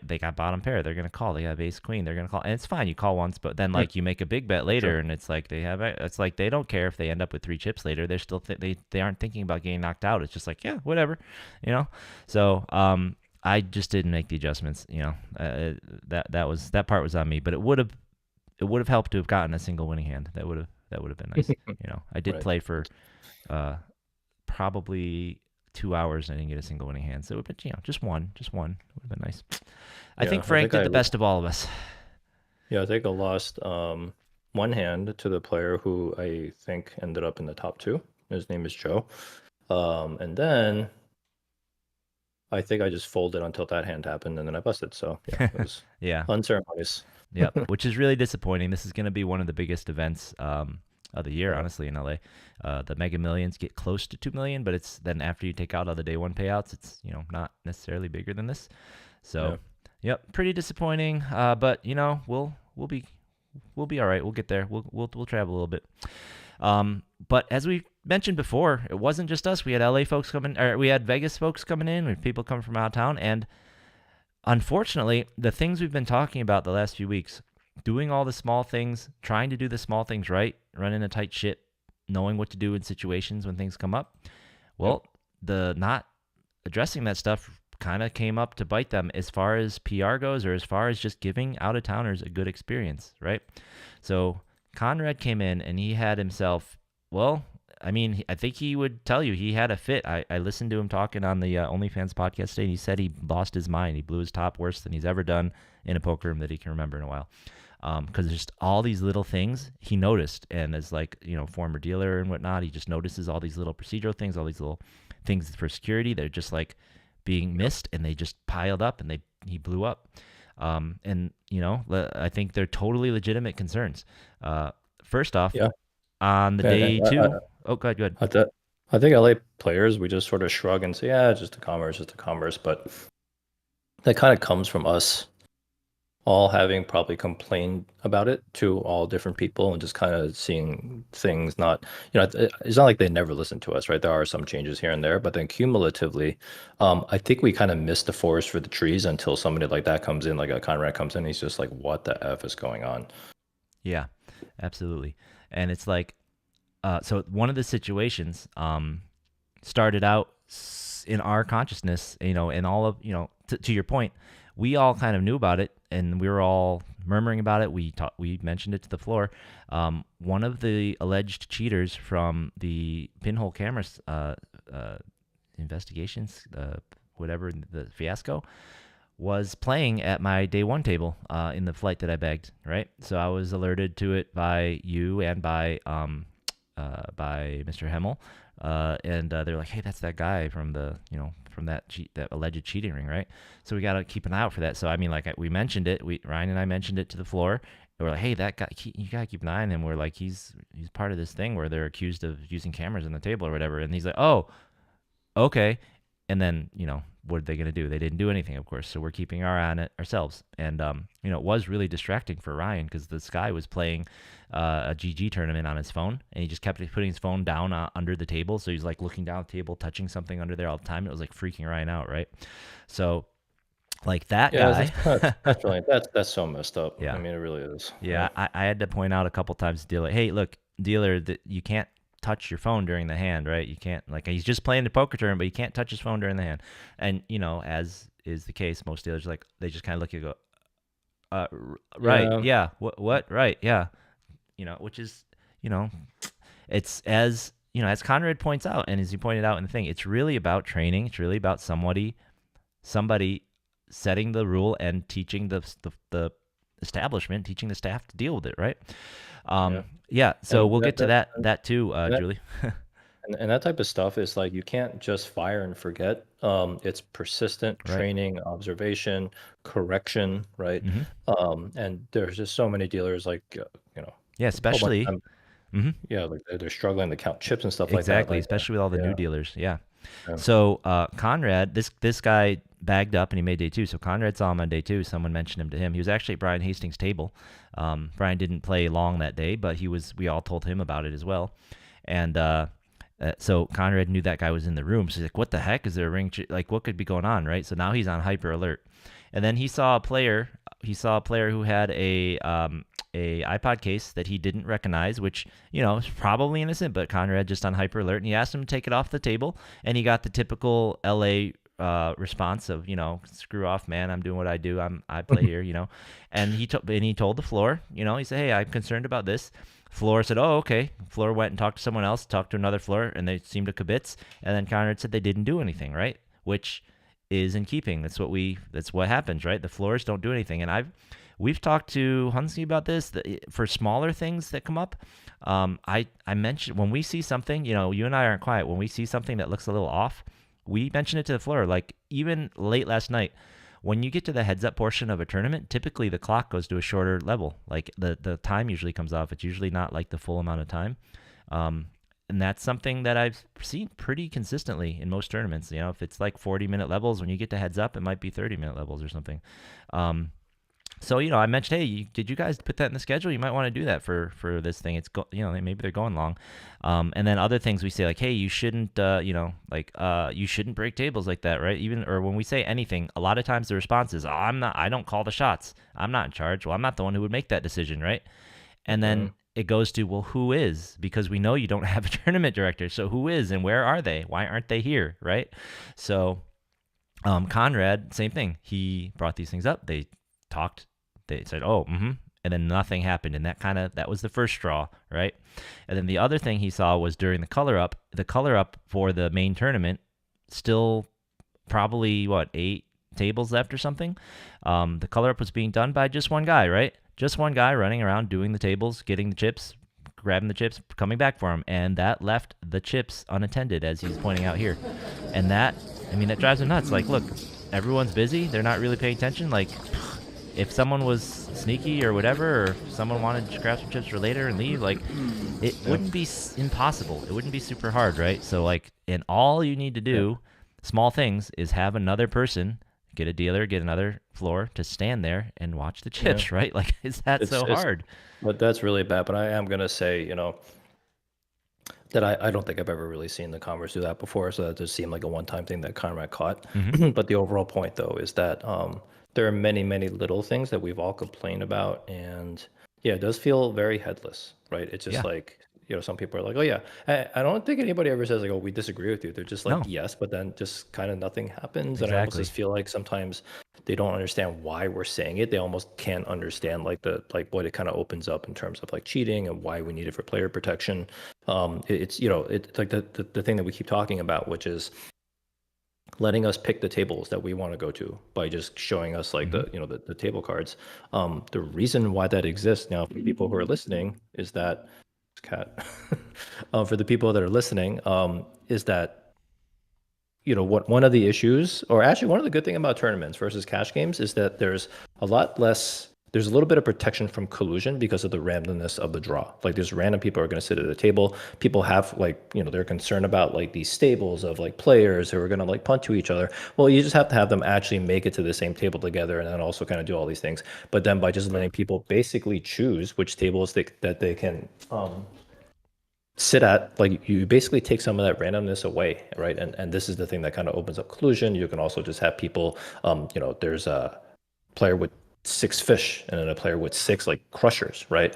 They got bottom pair. They're gonna call. They have ace queen. They're gonna call, and it's fine. You call once, but then Mm, like you make a big bet sure. later, and it's like they have. It's like they don't care if they end up with 3 chips later. They're still they aren't thinking about getting knocked out. It's just like yeah, whatever, you know. So I just didn't make the adjustments. You know, that part was on me. But it would have helped to have gotten a single winning hand. That would have been nice. You know, I did Right. play for uh probably 2 hours and I didn't get a single winning hand. So it would have been, you know, just one. It would have been nice. I Yeah, think Frank did the best of all of us. I think I lost one hand to the player who I think ended up in the top two. His name is Joe. And then I think I just folded until that hand happened, and then I busted. So yeah, it was Yeah. unceremonious. Yep. Which is really disappointing. This is going to be one of the biggest events of the year, Yeah, honestly, in LA. The Mega Millions get close to 2 million, but it's then after you take out all the day one payouts, it's you know not necessarily bigger than this. So, yeah, yep, pretty disappointing. But you know we'll be all right. We'll get there. We'll travel a little bit. But as we mentioned before, it wasn't just us. We had LA folks coming, or we had Vegas folks coming in. We had people coming from out of town, and unfortunately, the things we've been talking about the last few weeks, doing all the small things, trying to do the small things right, running a tight ship, knowing what to do in situations when things come up. yep, Well, the not addressing that stuff kind of came up to bite them as far as PR goes or as far as just giving out of towners a good experience, right? So Conrad came in and he had himself, well, I mean, I think he would tell you he had a fit. I listened to him talking on the OnlyFans podcast today, and he said he lost his mind. He blew his top worse than he's ever done in a poker room that he can remember in a while. Because just all these little things he noticed, and as like you know former dealer and whatnot, he just notices all these little procedural things, all these little things for security. They're just like being yep, missed, and they just piled up, and he blew up. And you know, I think they're totally legitimate concerns. First off, yeah. on the And day two, oh, go ahead, go ahead. I, th- I think LA players, we just sort of shrug and say, yeah, it's just a commerce, just a commerce. But that kind of comes from us all having probably complained about it to all different people and just kind of seeing things not, it's not like they never listen to us, right? There are some changes here and there, but then cumulatively, I think we kind of miss the forest for the trees until somebody like that comes in, like a Conrad comes in, he's just like, what the F is going on? Yeah, absolutely. And it's like, so one of the situations started out in our consciousness, you know, and all of, you know, to your point, we all kind of knew about it and we were all murmuring about it. We mentioned it to the floor. One of the alleged cheaters from the pinhole cameras investigations, whatever the fiasco, was playing at my day one table in the flight that I bagged, right? So I was alerted to it by you and by Mr. Hemmel, and they're like, "Hey, that's that guy from the from that that alleged cheating ring, right?" So we got to keep an eye out for that. So I mean, like we mentioned it, Ryan and I mentioned it to the floor. And we're like, "Hey, that guy, you gotta keep an eye on him." We're like, "He's part of this thing where they're accused of using cameras on the table or whatever," and he's like, "Oh, okay." And then, what are they going to do? They didn't do anything, of course. So we're keeping our eye on it ourselves. And, it was really distracting for Ryan because this guy was playing a GG tournament on his phone and he just kept putting his phone down under the table. So he's like looking down the table, touching something under there all the time. It was like freaking Ryan out, right? So, like that Yeah, guy. that's really, that's so messed up. I Yeah. mean, it really is. Yeah, I had to point out a couple times to dealer, hey, look, dealer, that you can't touch your phone during the hand, right? You can't like he's just playing the poker tournament, but you can't touch his phone during the hand. And as is the case, most dealers like they just kind of look at you and go, right, Yeah, yeah, what, right, yeah, which is, you know, it's as Conrad points out, and as he pointed out in the thing, it's really about training. It's really about somebody setting the rule and teaching the establishment, teaching the staff to deal with it, right? yeah. Yeah. So And we'll get to that too, that Julie. and that type of stuff is like you can't just fire and forget. It's persistent Right. training, observation, correction, right? Mm-hmm. And there's just so many dealers like you know, Yeah, a whole bunch of especially. them, Mm-hmm. yeah, like they're struggling to count chips and stuff like that. Exactly, Like, especially with all the yeah, new dealers. Yeah. yeah. So Conrad, this guy bagged up and he made day two. So Conrad saw him on day two. Someone mentioned him to him. He was actually at Brian Hastings' table. Brian didn't play long that day, but he was. We all told him about it as well. And so Conrad knew that guy was in the room. So he's like, "What the heck is there a ring? Like, what could be going on, right?" So now he's on hyper alert. And then he saw a player. He saw a player who had a iPod case that he didn't recognize, which is probably innocent, but Conrad just on hyper alert, and he asked him to take it off the table, and he got the typical LA response of screw off, man, I'm doing what I do, I play here, and he told the floor, he said, hey, I'm concerned about this. Floor said, oh, okay. Floor went and talked to someone else, talked to another floor, and they seemed to kibitz. And then Conrad said they didn't do anything, right? Which is in keeping. That's what happens, right? The floors don't do anything. And we've talked to Hunsky about this for smaller things that come up. I mentioned when we see something, you and I aren't quiet. When we see something that looks a little off, we mention it to the floor. Like even late last night, when you get to the heads up portion of a tournament, typically the clock goes to a shorter level. Like the time usually comes off. It's usually not like the full amount of time. And that's something that I've seen pretty consistently in most tournaments. If it's like 40-minute levels, when you get to heads up, it might be 30-minute levels or something. So I mentioned, hey, did you guys put that in the schedule? You might want to do that for this thing. It's maybe they're going long, and then other things we say like, hey, you shouldn't you shouldn't break tables like that, right? Even or when we say anything, a lot of times the response is, oh, I don't call the shots. I'm not in charge. Well, I'm not the one who would make that decision, right? And then it goes to, well, who is? Because we know you don't have a tournament director, so who is and where are they? Why aren't they here, right? So Conrad, same thing. He brought these things up. They talked. They said, "Oh, and then nothing happened, and that was the first straw, right? And then the other thing he saw was during the color up for the main tournament, still probably 8 tables left or something. The color up was being done by just one guy, right? Just one guy running around doing the tables, getting the chips, grabbing the chips, coming back for him, and that left the chips unattended, as he's pointing out here, and that drives him nuts. Like, look, everyone's busy; they're not really paying attention. Like, if someone was sneaky or whatever, or if someone wanted to grab some chips for later and leave, like, it wouldn't be impossible. It wouldn't be super hard, right? So, like, and all you need to do, small things, is have another person, get a dealer, get another floor to stand there and watch the chips, right? Like, is that so hard? But that's really bad. But I am gonna say, that I don't think I've ever really seen the Converse do that before. So that just seemed like a one-time thing that Conrad caught. But the overall point, though, is that there are many, many little things that we've all complained about, and yeah, it does feel very headless, right? It's just Yeah. like, some people are like, oh yeah, I don't think anybody ever says like, oh, we disagree with you. They're just like, No. yes, but then just kind of nothing happens. And I almost Exactly. just feel like sometimes they don't understand why we're saying it. They almost can't understand like what it kind of opens up in terms of like cheating and why we need it for player protection. It's like the thing that we keep talking about, which is letting us pick the tables that we want to go to by just showing us like the table cards. The reason why that exists now for people who are listening is that cat for the people that are listening is that what one of the issues, or actually one of the good thing about tournaments versus cash games, is that there's a little bit of protection from collusion because of the randomness of the draw. Like there's random people who are going to sit at the table. People have they're concerned about like these stables of like players who are going to like punt to each other. Well, you just have to have them actually make it to the same table together and then also kind of do all these things. But then by just letting people basically choose which tables that they can sit at, like you basically take some of that randomness away, right? And this is the thing that kind of opens up collusion. You can also just have people, there's a player with 6 fish and then a player with 6 like crushers, right?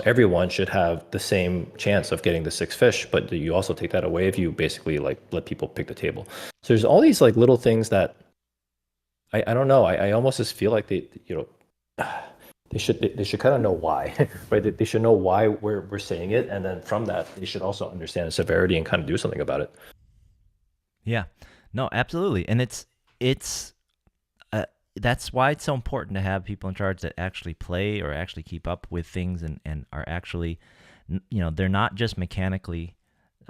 Everyone should have the same chance of getting the 6 fish, but you also take that away if you basically like let people pick the table. So there's all these like little things that I don't know. I almost just feel like they should kind of know why, right? They should know why we're saying it, and then from that, they should also understand the severity and kind of do something about it. Yeah, no, absolutely, and it's that's why it's so important to have people in charge that actually play or actually keep up with things and are actually, they're not just mechanically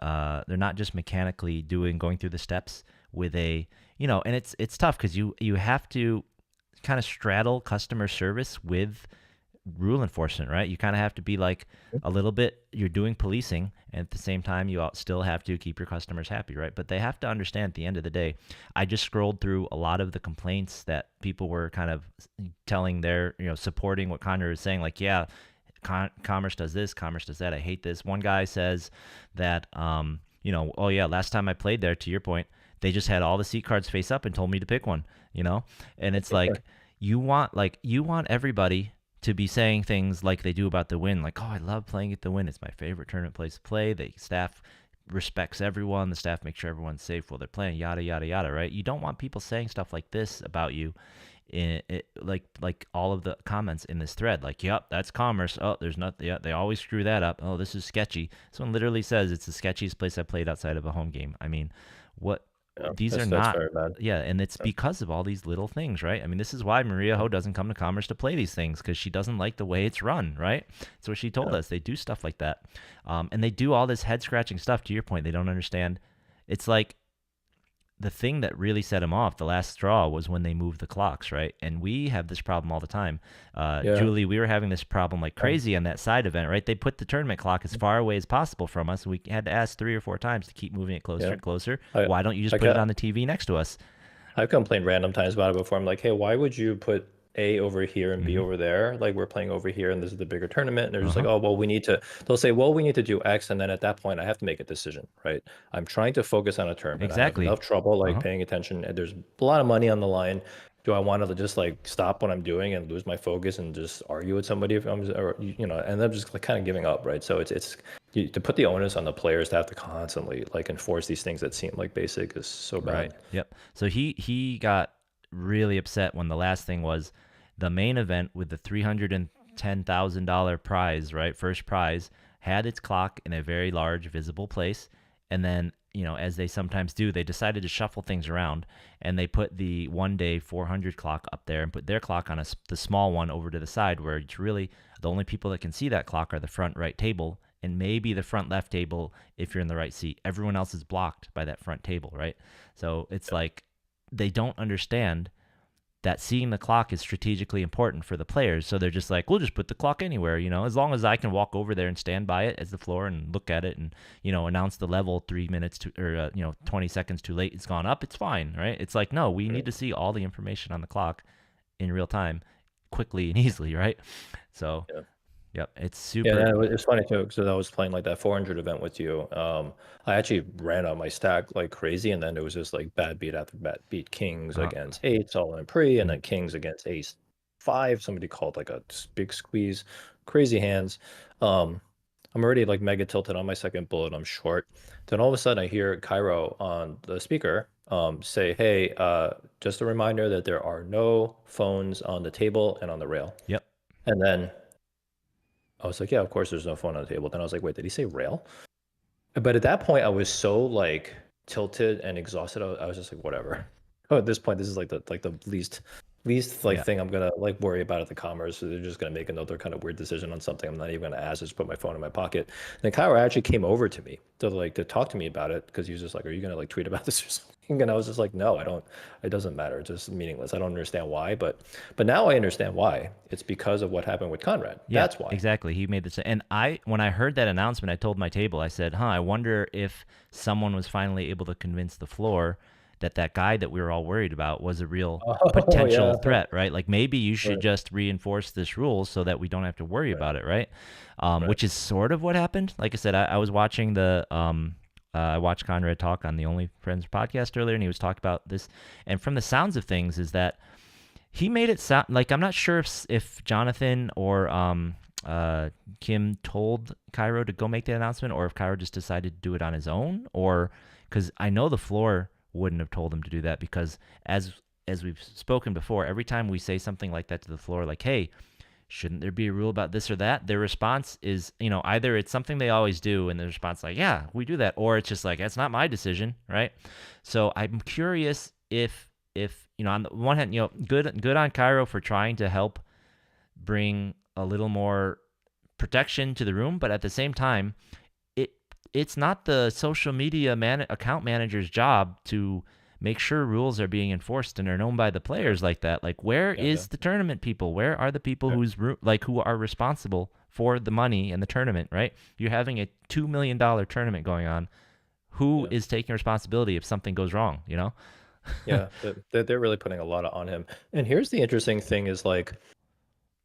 going through the steps with a, and it's tough because you have to kind of straddle customer service with rule enforcement, right? You kind of have to be like a little bit, you're doing policing, and at the same time, you still have to keep your customers happy, right? But they have to understand at the end of the day, I just scrolled through a lot of the complaints that people were kind of telling their, supporting what Conrad was saying, like, yeah, commerce does this, commerce does that. I hate this. One guy says that, oh yeah, last time I played there, to your point, they just had all the seat cards face up and told me to pick one, and it's like, you want everybody to be saying things like they do about the Win, like, oh, I love playing at the Win. It's my favorite tournament place to play. The staff respects everyone. The staff makes sure everyone's safe while they're playing, yada, yada, yada, right? You don't want people saying stuff like this about you like all of the comments in this thread, like, yep, that's commerce. Oh, there's not, yeah, they always screw that up. Oh, this is sketchy. This one literally says it's the sketchiest place I played outside of a home game. I mean, what Yeah, these are that's not, very bad. yeah, and it's because of all these little things, right? I mean, this is why Maria Yeah, Ho doesn't come to Commerce to play these things, because she doesn't like the way it's run, right? That's what she told yeah, us. They do stuff like that, and they do all this head scratching stuff. To your point, they don't understand. It's like the thing that really set him off, the last straw, was when they moved the clocks, right? And we have this problem all the time. yeah. Julie, we were having this problem like Um, crazy on that side event, right? They put the tournament clock as far away as possible from us. We had to ask 3 or 4 times to keep moving it closer yeah. and closer. I Why don't you just I put it on got the TV next to us? I've complained random times about it before. I'm like, hey, why would you put A over here and B Mm-hmm. over there? Like we're playing over here and this is the bigger tournament. And they're just like, Uh-huh. oh, well, they'll say, well, we need to do X. And then at that point, I have to make a decision, right? I'm trying to focus on a tournament. I have Exactly. enough trouble like Uh-huh. paying attention and there's a lot of money on the line. Do I want to just like stop what I'm doing and lose my focus and just argue with somebody if I'm, or, and I'm just like kind of giving up, right? So to put the onus on the players to have to constantly like enforce these things that seem like basic is so Right. bad. Yep. So he got really upset when the last thing was the main event with the $310,000 prize, right? First prize had its clock in a very large visible place, and then, as they sometimes do, they decided to shuffle things around, and they put the 1 day 400 clock up there and put their clock on the small one over to the side, where it's really the only people that can see that clock are the front right table and maybe the front left table if you're in the right seat. Everyone else is blocked by that front table, right? So it's like they don't understand that seeing the clock is strategically important for the players. So they're just like, we'll just put the clock anywhere, as long as I can walk over there and stand by it as the floor and look at it and, announce the level 3 minutes to, or, 20 seconds too late, it's gone up. It's fine, right? It's like, no, we need to see all the information on the clock in real time quickly and easily, right? So, Yeah. yep, it's Yeah, super. it's funny too, because I was playing like that 400 event with you. I actually ran on my stack like crazy, and then it was just like bad beat after bad beat, kings Uh, against eights all in pre, and mm, then kings against ace five. Somebody called like a big squeeze, crazy hands. Um, I'm already like mega tilted on my second bullet. I'm short. Then all of a sudden, I hear Cairo on the speaker say, "Hey, just a reminder that there are no phones on the table and on the rail." yep. And then I was like, yeah, of course there's no phone on the table. Then I was like, wait, did he say rail? But at that point, I was so like tilted and exhausted. I was just like, whatever. Oh, at this point, this is like the least like Yeah. thing I'm gonna like worry about at the commerce. So they're just gonna make another kind of weird decision on something I'm not even gonna ask. Just put my phone in my pocket. And then Kyra actually came over to me to talk to me about it because he was just like, are you gonna like tweet about this or something? And I was just like, no, I don't. It doesn't matter. It's just meaningless. I don't understand why. But now I understand why. It's because of what happened with Conrad. Yeah, That's why. exactly. He made this, and when I heard that announcement, I told my table, I said, I wonder if someone was finally able to convince the floor that that guy that we were all worried about was a real Oh potential yeah. threat, right? Like maybe you should Right. just reinforce this rule so that we don't have to worry Right. about it, right? Right. Which is sort of what happened. Like I said, I was watching I watched Conrad talk on the Only Friends podcast earlier, and he was talking about this. And from the sounds of things, is that he made it sound like, I'm not sure if Jonathan or Kim told Cairo to go make the announcement, or if Cairo just decided to do it on his own, or because I know the floor wouldn't have told him to do that, because as we've spoken before, every time we say something like that to the floor, like, hey, shouldn't there be a rule about this or that? Their response is, either it's something they always do, and the response like, yeah, we do that, or it's just like, that's not my decision, right? So I'm curious if on the one hand, good on Cairo for trying to help bring a little more protection to the room, but at the same time, it it's not the social media account manager's job to make sure rules are being enforced and are known by the players like that. Like, where Yeah, yeah, is the tournament people? Where are the people yeah, who are responsible for the money in the tournament? Right? You're having a $2 million tournament going on. Who yeah. is taking responsibility if something goes wrong? You know? Yeah, they're really putting a lot on him. And here's the interesting thing is like,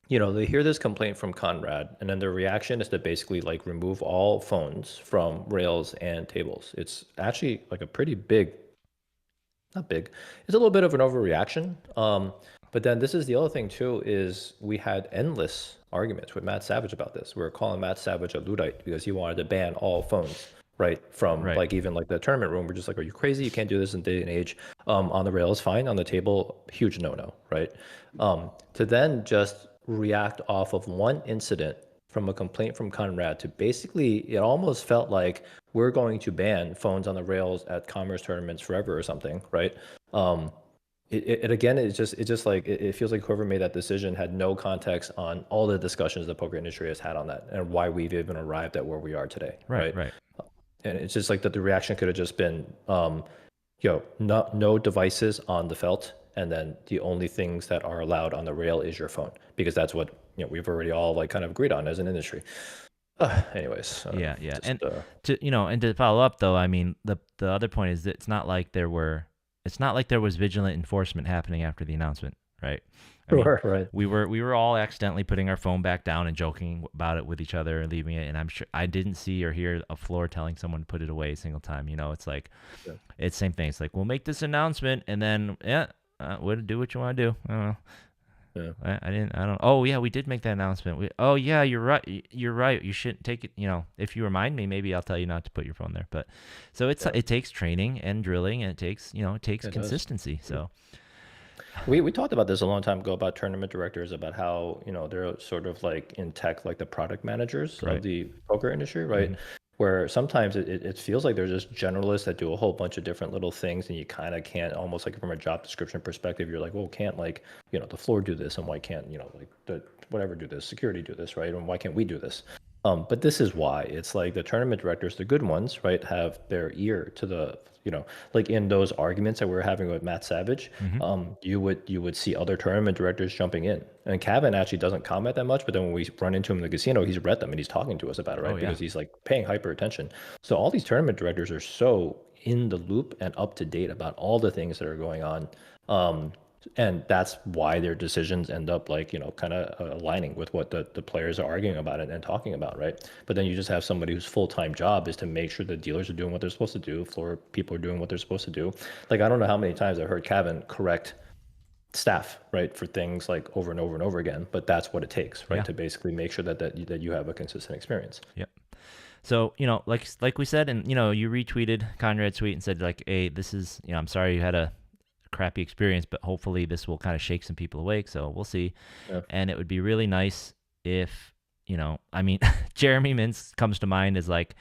they hear this complaint from Conrad, and then their reaction is to basically like remove all phones from rails and tables. It's actually like a pretty big, not big, it's a little bit of an overreaction. But then this is the other thing too, is we had endless arguments with Matt Savage about this. We were calling Matt Savage a Luddite because he wanted to ban all phones, right? From Right. like even like the tournament room. We're just like, are you crazy? You can't do this in day and age. On the rails, fine. On the table, huge no-no, right? To then just react off of one incident from a complaint from Conrad to basically, it almost felt like we're going to ban phones on the rails at commerce tournaments forever or something, right? Um, it again, it's just like it feels like whoever made that decision had no context on all the discussions the poker industry has had on that and why we've even arrived at where we are today, Right. right? Right. And it's just like that the reaction could have just been, no devices on the felt, and then the only things that are allowed on the rail is your phone, because that's what we've already all like kind of agreed on as an industry. Anyways, I don't know. Yeah, yeah. Just And to follow up though, I mean, the other point is that it's not like there was vigilant enforcement happening after the announcement, right? I mean, sure, right. we were all accidentally putting our phone back down and joking about it with each other and leaving it, and I'm sure I didn't see or hear a floor telling someone to put it away a single time. It's like Yeah. it's same thing. It's like, we'll make this announcement and then we'll do what you want to do. I don't know. Yeah. I didn't. I don't. Oh yeah, we did make that announcement. Oh yeah, you're right. You're right. You shouldn't take it. If you remind me, maybe I'll tell you not to put your phone there. But so Yeah, it takes training and drilling, and it takes it does. consistency. So We talked about this a long time ago about tournament directors, about how, they're sort of like in tech, like the product managers of right. the poker industry, right? Hmm. Where sometimes it feels like they're just generalists that do a whole bunch of different little things, and you kind of can't, almost like from a job description perspective, you're like, well, can't like, the floor do this, and why can't, like the whatever do this, security do this, right? And why can't we do this? But this is why it's like the tournament directors, the good ones, right, have their ear to the, like in those arguments that we were having with Matt Savage, Hmm. you would see other tournament directors jumping in. And Kevin actually doesn't comment that much, but then when we run into him in the casino, he's read them and he's talking to us about it, Oh right? yeah. Because he's like paying hyper attention. So all these tournament directors are so in the loop and up to date about all the things that are going on. Um, and that's why their decisions end up like, kind of aligning with what the players are arguing about it and talking about, right? But then you just have somebody whose full-time job is to make sure the dealers are doing what they're supposed to do, floor people are doing what they're supposed to do. Like, I don't know how many times I've heard Kevin correct staff, right, for things like over and over and over again, but that's what it takes, right, Yeah. to basically make sure that you have a consistent experience. Yep. So like we said, and you retweeted Conrad's tweet and said like, hey, this is I'm sorry you had a crappy experience, but hopefully this will kind of shake some people awake. So we'll see. Yeah. And it would be really nice if, I mean, Jeremy Mintz comes to mind as like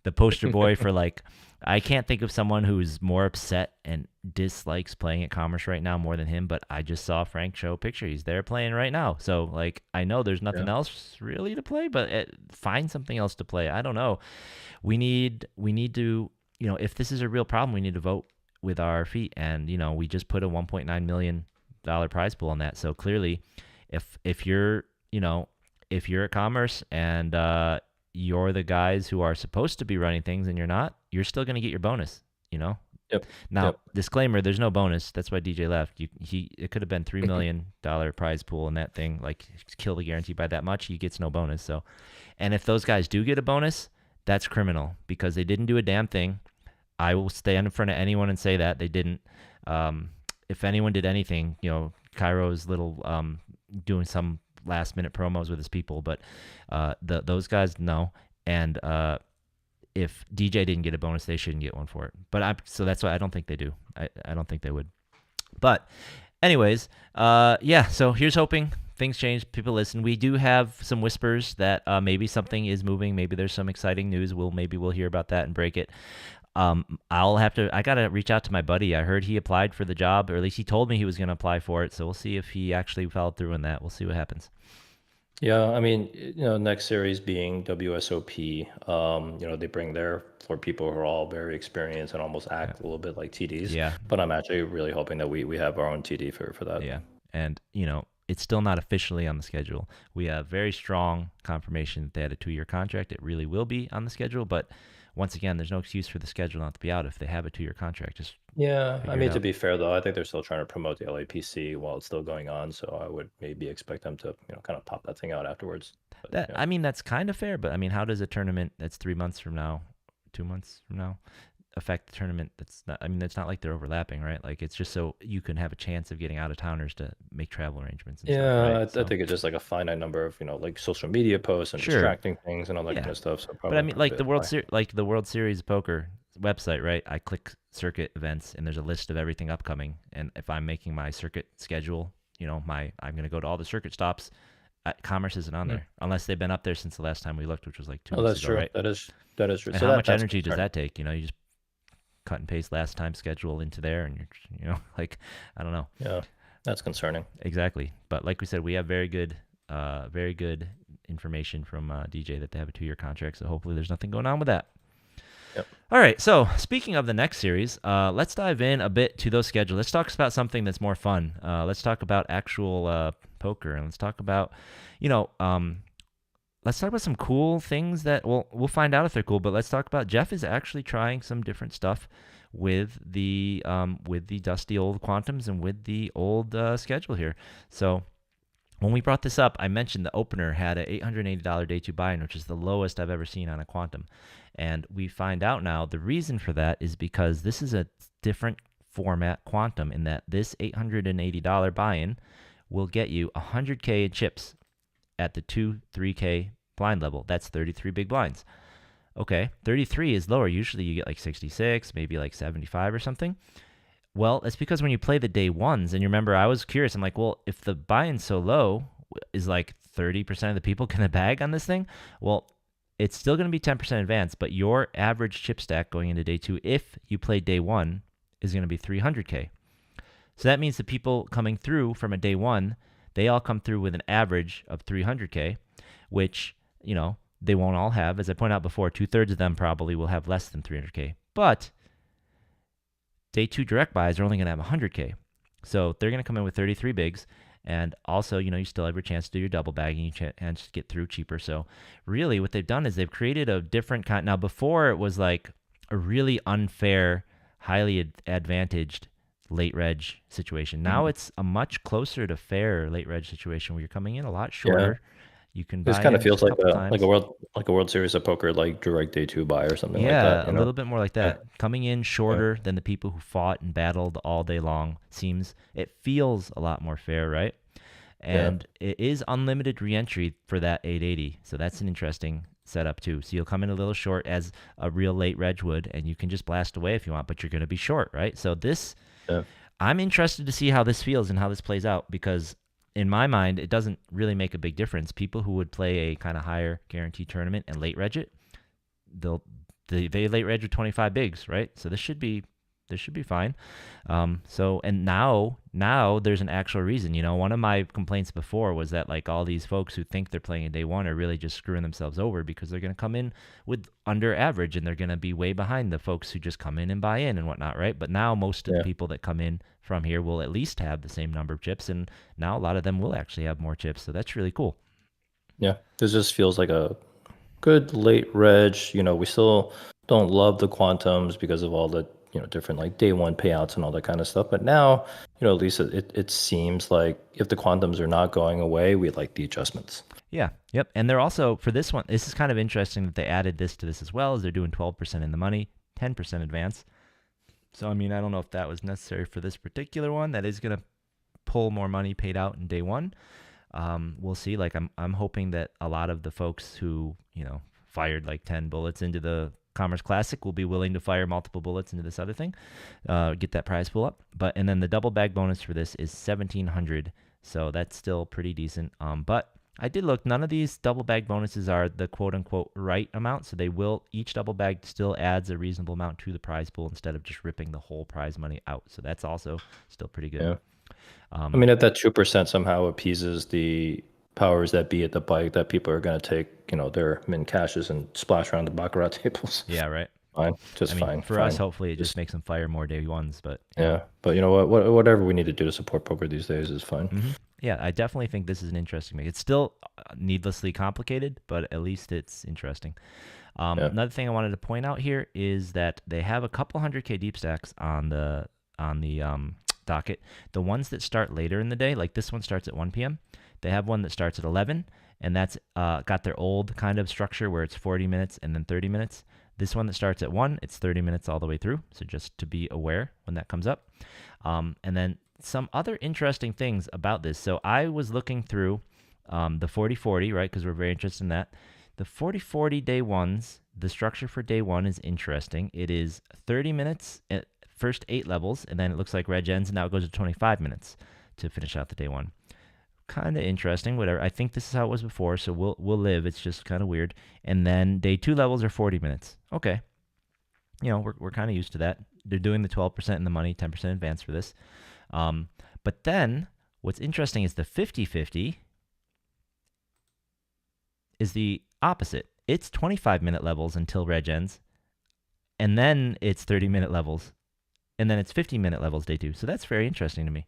the poster boy for like, I can't think of someone who's more upset and dislikes playing at Commerce right now more than him, but I just saw Frank show a picture. He's there playing right now. So like, I know there's nothing Yeah. else really to play, but find something else to play. I don't know. We need to, if this is a real problem, we need to vote with our feet. And, we just put a $1.9 million prize pool on that. So clearly, if you're, if you're at Commerce and you're the guys who are supposed to be running things and you're not, you're still going to get your bonus, Yep. Now, Yep. disclaimer, there's no bonus. That's why DJ left. It could have been $3 million prize pool, and that thing, like, kill the guarantee by that much, he gets no bonus. So, and if those guys do get a bonus, that's criminal because they didn't do a damn thing. I will stand in front of anyone and say that they didn't. If anyone did anything, Cairo's little doing some last minute promos with his people, but those guys no. And if DJ didn't get a bonus, they shouldn't get one for it. So that's why I don't think they do. I don't think they would. But anyways, yeah. So here's hoping things change. People listen. We do have some whispers that maybe something is moving. Maybe there's some exciting news. Maybe we'll hear about that and break it. I gotta reach out to my buddy. I heard he applied for the job, or at least he told me he was gonna apply for it. So we'll see if he actually followed through on that. We'll see what happens. Yeah, I mean, next series being WSOP, they bring their for people who are all very experienced and almost Yeah. act a little bit like TDs. Yeah. But I'm actually really hoping that we have our own TD for that. Yeah. And, it's still not officially on the schedule. We have very strong confirmation that they had a 2-year contract. It really will be on the schedule. But once again, there's no excuse for the schedule not to be out if they have a 2-year contract. Just Yeah, I figure it mean, to out. be fair though, I think they're still trying to promote the LAPC while it's still going on. So I would maybe expect them to, kind of pop that thing out afterwards. But That yeah. I mean, that's kind of fair, but I mean, how does a tournament that's 3 months from now, 2 months from now, affect the tournament? That's not. I mean, it's not like they're overlapping, right? Like it's just so you can have a chance of getting out of towners to make travel arrangements and stuff, Yeah, right? I So think it's just like a finite number of, like social media posts and sure, distracting things and all that kind yeah, of stuff. So but I probably mean, a bit high. Like the World Series of Poker website, right? I click circuit events, and there's a list of everything upcoming. And if I'm making my circuit schedule, I'm gonna go to all the circuit stops. Commerce isn't on Hmm. there unless they've been up there since the last time we looked, which was like two Oh, weeks that's ago, true. right? That is true. And So how much that's energy does concerning. that take? You just cut and paste last time schedule into there, and you're like, I don't know Yeah, that's concerning. exactly. But like we said, we have very good information from DJ that they have a 2-year contract. So hopefully there's nothing going on with that. Yep. All right. So speaking of the next series, let's dive in a bit to those schedules. Let's talk about something that's more fun. Let's talk about actual poker, and let's talk about, you know, let's talk about some cool things that we'll find out if they're cool. But let's talk about Jeff is actually trying some different stuff with the dusty old quantums and with the old schedule here. So when we brought this up, I mentioned the opener had a $880 day two buy-in, which is the lowest I've ever seen on a quantum. And we find out now the reason for that is because this is a different format quantum in that this $880 buy-in will get you 100K in chips at the 3K blind level. That's 33 big blinds. Okay, 33 is lower. Usually you get like 66, maybe like 75 or something. Well, it's because when you play the day ones, and you remember, I was curious. I'm like, well, if the buy-in's so low, is like 30% of the people going to bag on this thing? Well, it's still going to be 10% advance, but your average chip stack going into day two, if you play day one, is going to be 300K. So that means the people coming through from a day one, they all come through with an average of 300K, which, they won't all have. As I pointed out before, 2/3 of them probably will have less than 300K. But day two direct buys are only going to have 100K. So they're going to come in with 33 bigs. And also, you still have your chance to do your double bagging and just get through cheaper. So really what they've done is they've created a different kind. Now, before it was like a really unfair, highly advantaged late reg situation. Now Mhm. it's a much closer to fair late reg situation where you're coming in a lot Yeah, shorter. You can this buy kind of in just feels a couple times. like a World Series of Poker, like direct day two buy or something like that. Yeah, a little bit more like Yeah, that. Coming in yeah, shorter than the people who fought and battled all day long it feels a lot more fair, right? yeah, And it is unlimited reentry for that 880. So that's an interesting setup too. So you'll come in a little short as a real late reg would, and you can just blast away if you want, but you're going to be short, right? So yeah, I'm interested to see how this feels and how this plays out because in my mind, it doesn't really make a big difference. People who would play a kind of higher guaranteed tournament and late reg it, they'll they late reg with 25 bigs, right? So this should be fine. So and now there's an actual reason. One of my complaints before was that like all these folks who think they're playing a day one are really just screwing themselves over because they're going to come in with under average and they're going to be way behind the folks who just come in and buy in and whatnot, right? But now most of the yeah, people that come in from here will at least have the same number of chips, and now a lot of them will actually have more chips. So that's really cool. yeah. This just feels like a good late reg. We still don't love the quantums because of all the different like day one payouts and all that kind of stuff. But now, at least it seems like if the quantums are not going away, we like the adjustments. Yeah. Yep. And they're also for this one. This is kind of interesting that they added this to this as well. As they're doing 12% in the money, 10% advance. So I mean, I don't know if that was necessary for this particular one. That is going to pull more money paid out in day one. We'll see. Like I'm hoping that a lot of the folks who fired like 10 bullets into the Commerce Classic will be willing to fire multiple bullets into this other thing, get that prize pool up. And then the double bag bonus for this is 1,700, so that's still pretty decent. But I did look. None of these double bag bonuses are the quote unquote right amount, so each double bag still adds a reasonable amount to the prize pool instead of just ripping the whole prize money out. So that's also still pretty good. Yeah. I Um, mean, if that 2% somehow appeases the powers that be at the bike that people are going to take, their min cashes and splash around the baccarat tables. Yeah, right. Fine, just I mean, fine, for us, fine. hopefully, it just makes them fire more day ones. But Yeah, but you know what? Whatever we need to do to support poker these days is fine. Yeah, I definitely think this is an interesting make. It's still needlessly complicated, but at least it's interesting. Another thing I wanted to point out here is that they have a couple 100K deep stacks on the docket. The ones that start later in the day, like this one starts at 1 p.m. They have one that starts at 11, and that's got their old kind of structure where it's 40 minutes and then 30 minutes. This one that starts at 1, it's 30 minutes all the way through. So just to be aware when that comes up. And then some other interesting things about this. So I was looking through the 40-40, right, because we're very interested in that. The 40-40 day ones, the structure for day one is interesting. It is 30 minutes at first 8 levels, and then it looks like reg ends, and now it goes to 25 minutes to finish out the day one. Kind of interesting, whatever. I think this is how it was before, so we'll live. It's just kind of weird. And then day 2 levels are 40 minutes. Okay. We're kind of used to that. They're doing the 12% in the money, 10% advance for this. But then what's interesting is the 50-50 is the opposite. It's 25-minute levels until reg ends, and then it's 30-minute levels, and then it's 50-minute levels day 2. So that's very interesting to me.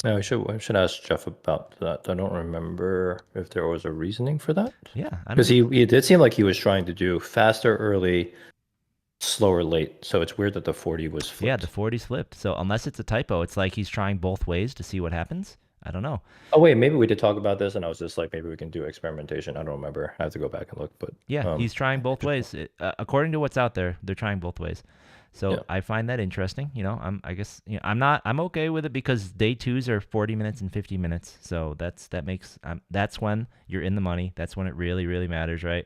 Yeah, I should ask Jeff about that. I don't remember if there was a reasoning for that. Yeah, because he did seem like he was trying to do faster early, slower late. So it's weird that the 40 was flipped. Yeah, the 40's flipped. So unless it's a typo, it's like he's trying both ways to see what happens. I don't know. Oh wait, maybe we did talk about this, and I was just like, maybe we can do experimentation. I don't remember. I have to go back and look. But yeah, he's trying both ways. According to what's out there, they're trying both ways. So yeah. I find that interesting. I'm okay with it because day 2s are 40 minutes and 50 minutes. So that's when you're in the money. That's when it really, really matters, right?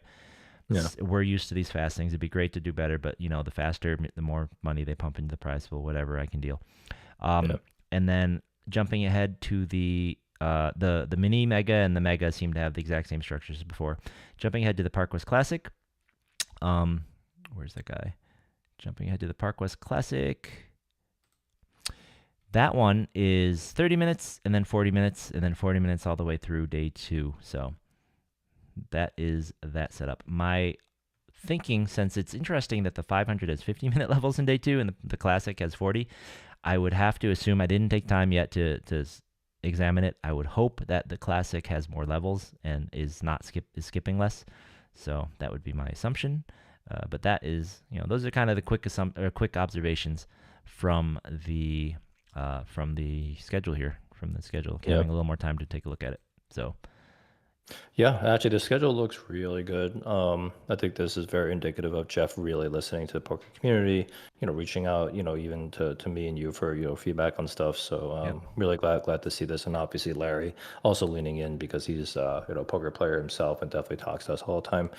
Yeah. We're used to these fast things. It'd be great to do better, but the faster, the more money they pump into the prize pool, whatever, I can deal. And then jumping ahead to the mini mega and the mega seem to have the exact same structures as before. Jumping ahead to the Park West Classic. Where's that guy? Jumping ahead to the Park West Classic. That one is 30 minutes and then 40 minutes and then 40 minutes all the way through day 2. So that is that setup. My thinking, since it's interesting that the 500 has 50-minute levels in day 2 and the Classic has 40, I would have to assume, I didn't take time yet to examine it. I would hope that the Classic has more levels and is skipping less. So that would be my assumption. But that is, those are kind of the quick observations from the schedule here, having a little more time to take a look at it. So, yeah, actually, the schedule looks really good. I think this is very indicative of Jeff really listening to the poker community, reaching out, even to me and you for, feedback on stuff. So really glad to see this. And obviously Larry also leaning in because he's, a poker player himself and definitely talks to us all the time.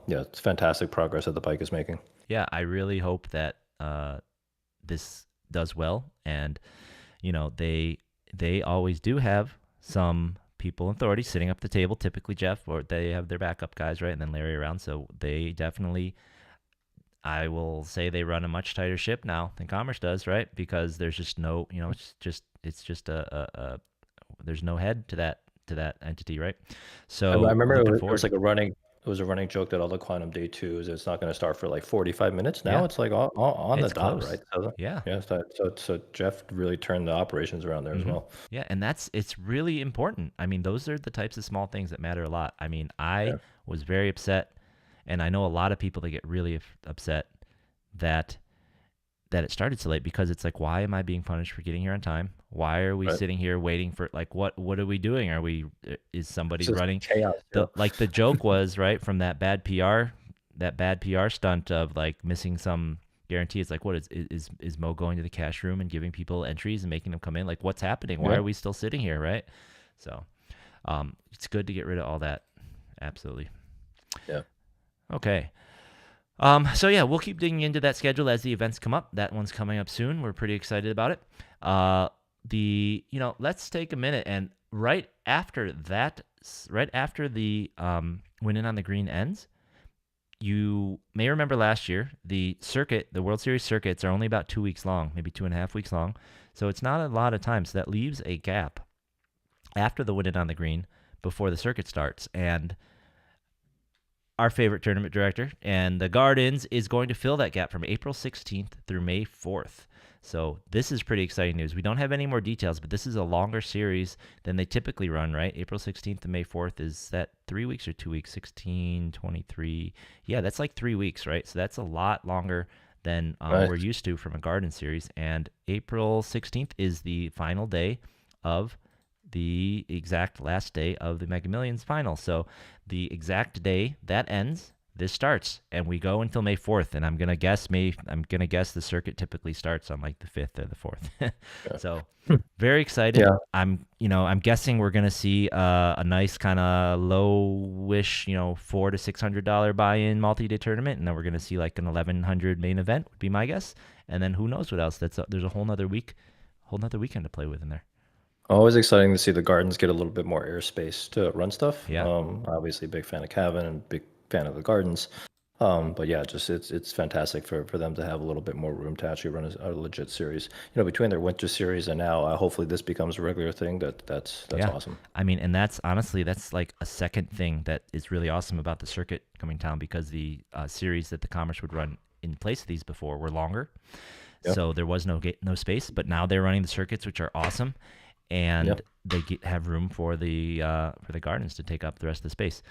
It's fantastic progress that the bike is making. Yeah, I really hope that this does well. And, they always do have some people in authority sitting up the table, typically Jeff, or they have their backup guys, right? And then Larry around. So they definitely, I will say they run a much tighter ship now than Commerce does, right? Because there's just no, it's just there's no head to that entity, right? So I remember it was like a running joke that all the quantum day 2s, it's not going to start for like 45 minutes. Now it's like on the dot, right? So, yeah. So Jeff really turned the operations around there as well. Yeah, and it's really important. I mean, those are the types of small things that matter a lot. I mean, I was very upset, and I know a lot of people that get really upset that it started so late, because it's like, why am I being punished for getting here on time? Why are we sitting here waiting for, like, what are we doing? Is somebody running? Chaos, the joke was, right, from that bad PR stunt of like missing some guarantee. It's like, what is Mo going to the cash room and giving people entries and making them come in? Like, what's happening? Why are we still sitting here, right? So it's good to get rid of all that. Absolutely. Yeah. Okay. So yeah, we'll keep digging into that schedule as the events come up. That one's coming up soon. We're pretty excited about it. Let's take a minute, and right after the Win In on the Green ends, you may remember last year, the World Series circuits are only about 2 weeks long, maybe 2.5 weeks long. So it's not a lot of time. So that leaves a gap after the Win It on the Green before the circuit starts. And our favorite tournament director and the Gardens is going to fill that gap from April 16th through May 4th. So this is pretty exciting news. We don't have any more details, but this is a longer series than they typically run, right? April 16th to May 4th, is that 3 weeks or 2 weeks? 16, 23. Yeah, that's like 3 weeks, right? So that's a lot longer than Right. we're used to from a Garden series. And April 16th is the final day of the exact last day of the Mega Millions final. So the exact day that ends, this starts, and we go until May 4th. And I'm gonna guess the circuit typically starts on like the 5th or the 4th. Yeah. So very excited. Yeah. I'm guessing we're gonna see a nice kind of low-ish, $400 to $600 buy-in multi-day tournament, and then we're gonna see like an 1100 main event would be my guess. And then who knows what else? There's a whole nother weekend to play with in there. Always exciting to see the Gardens get a little bit more airspace to run stuff. Yeah. Obviously, big fan of Cavan and big fan of the Gardens. But yeah, just it's fantastic for them to have a little bit more room to actually run a legit series. Between their winter series and now, hopefully this becomes a regular thing. That's Yeah. awesome. I mean, and that's honestly, that's like a second thing that is really awesome about the circuit coming down, because the series that the Commerce would run in place of these before were longer. Yep. So there was no space, but now they're running the circuits, which are awesome. And Yep. they have room for the Gardens to take up the rest of the space.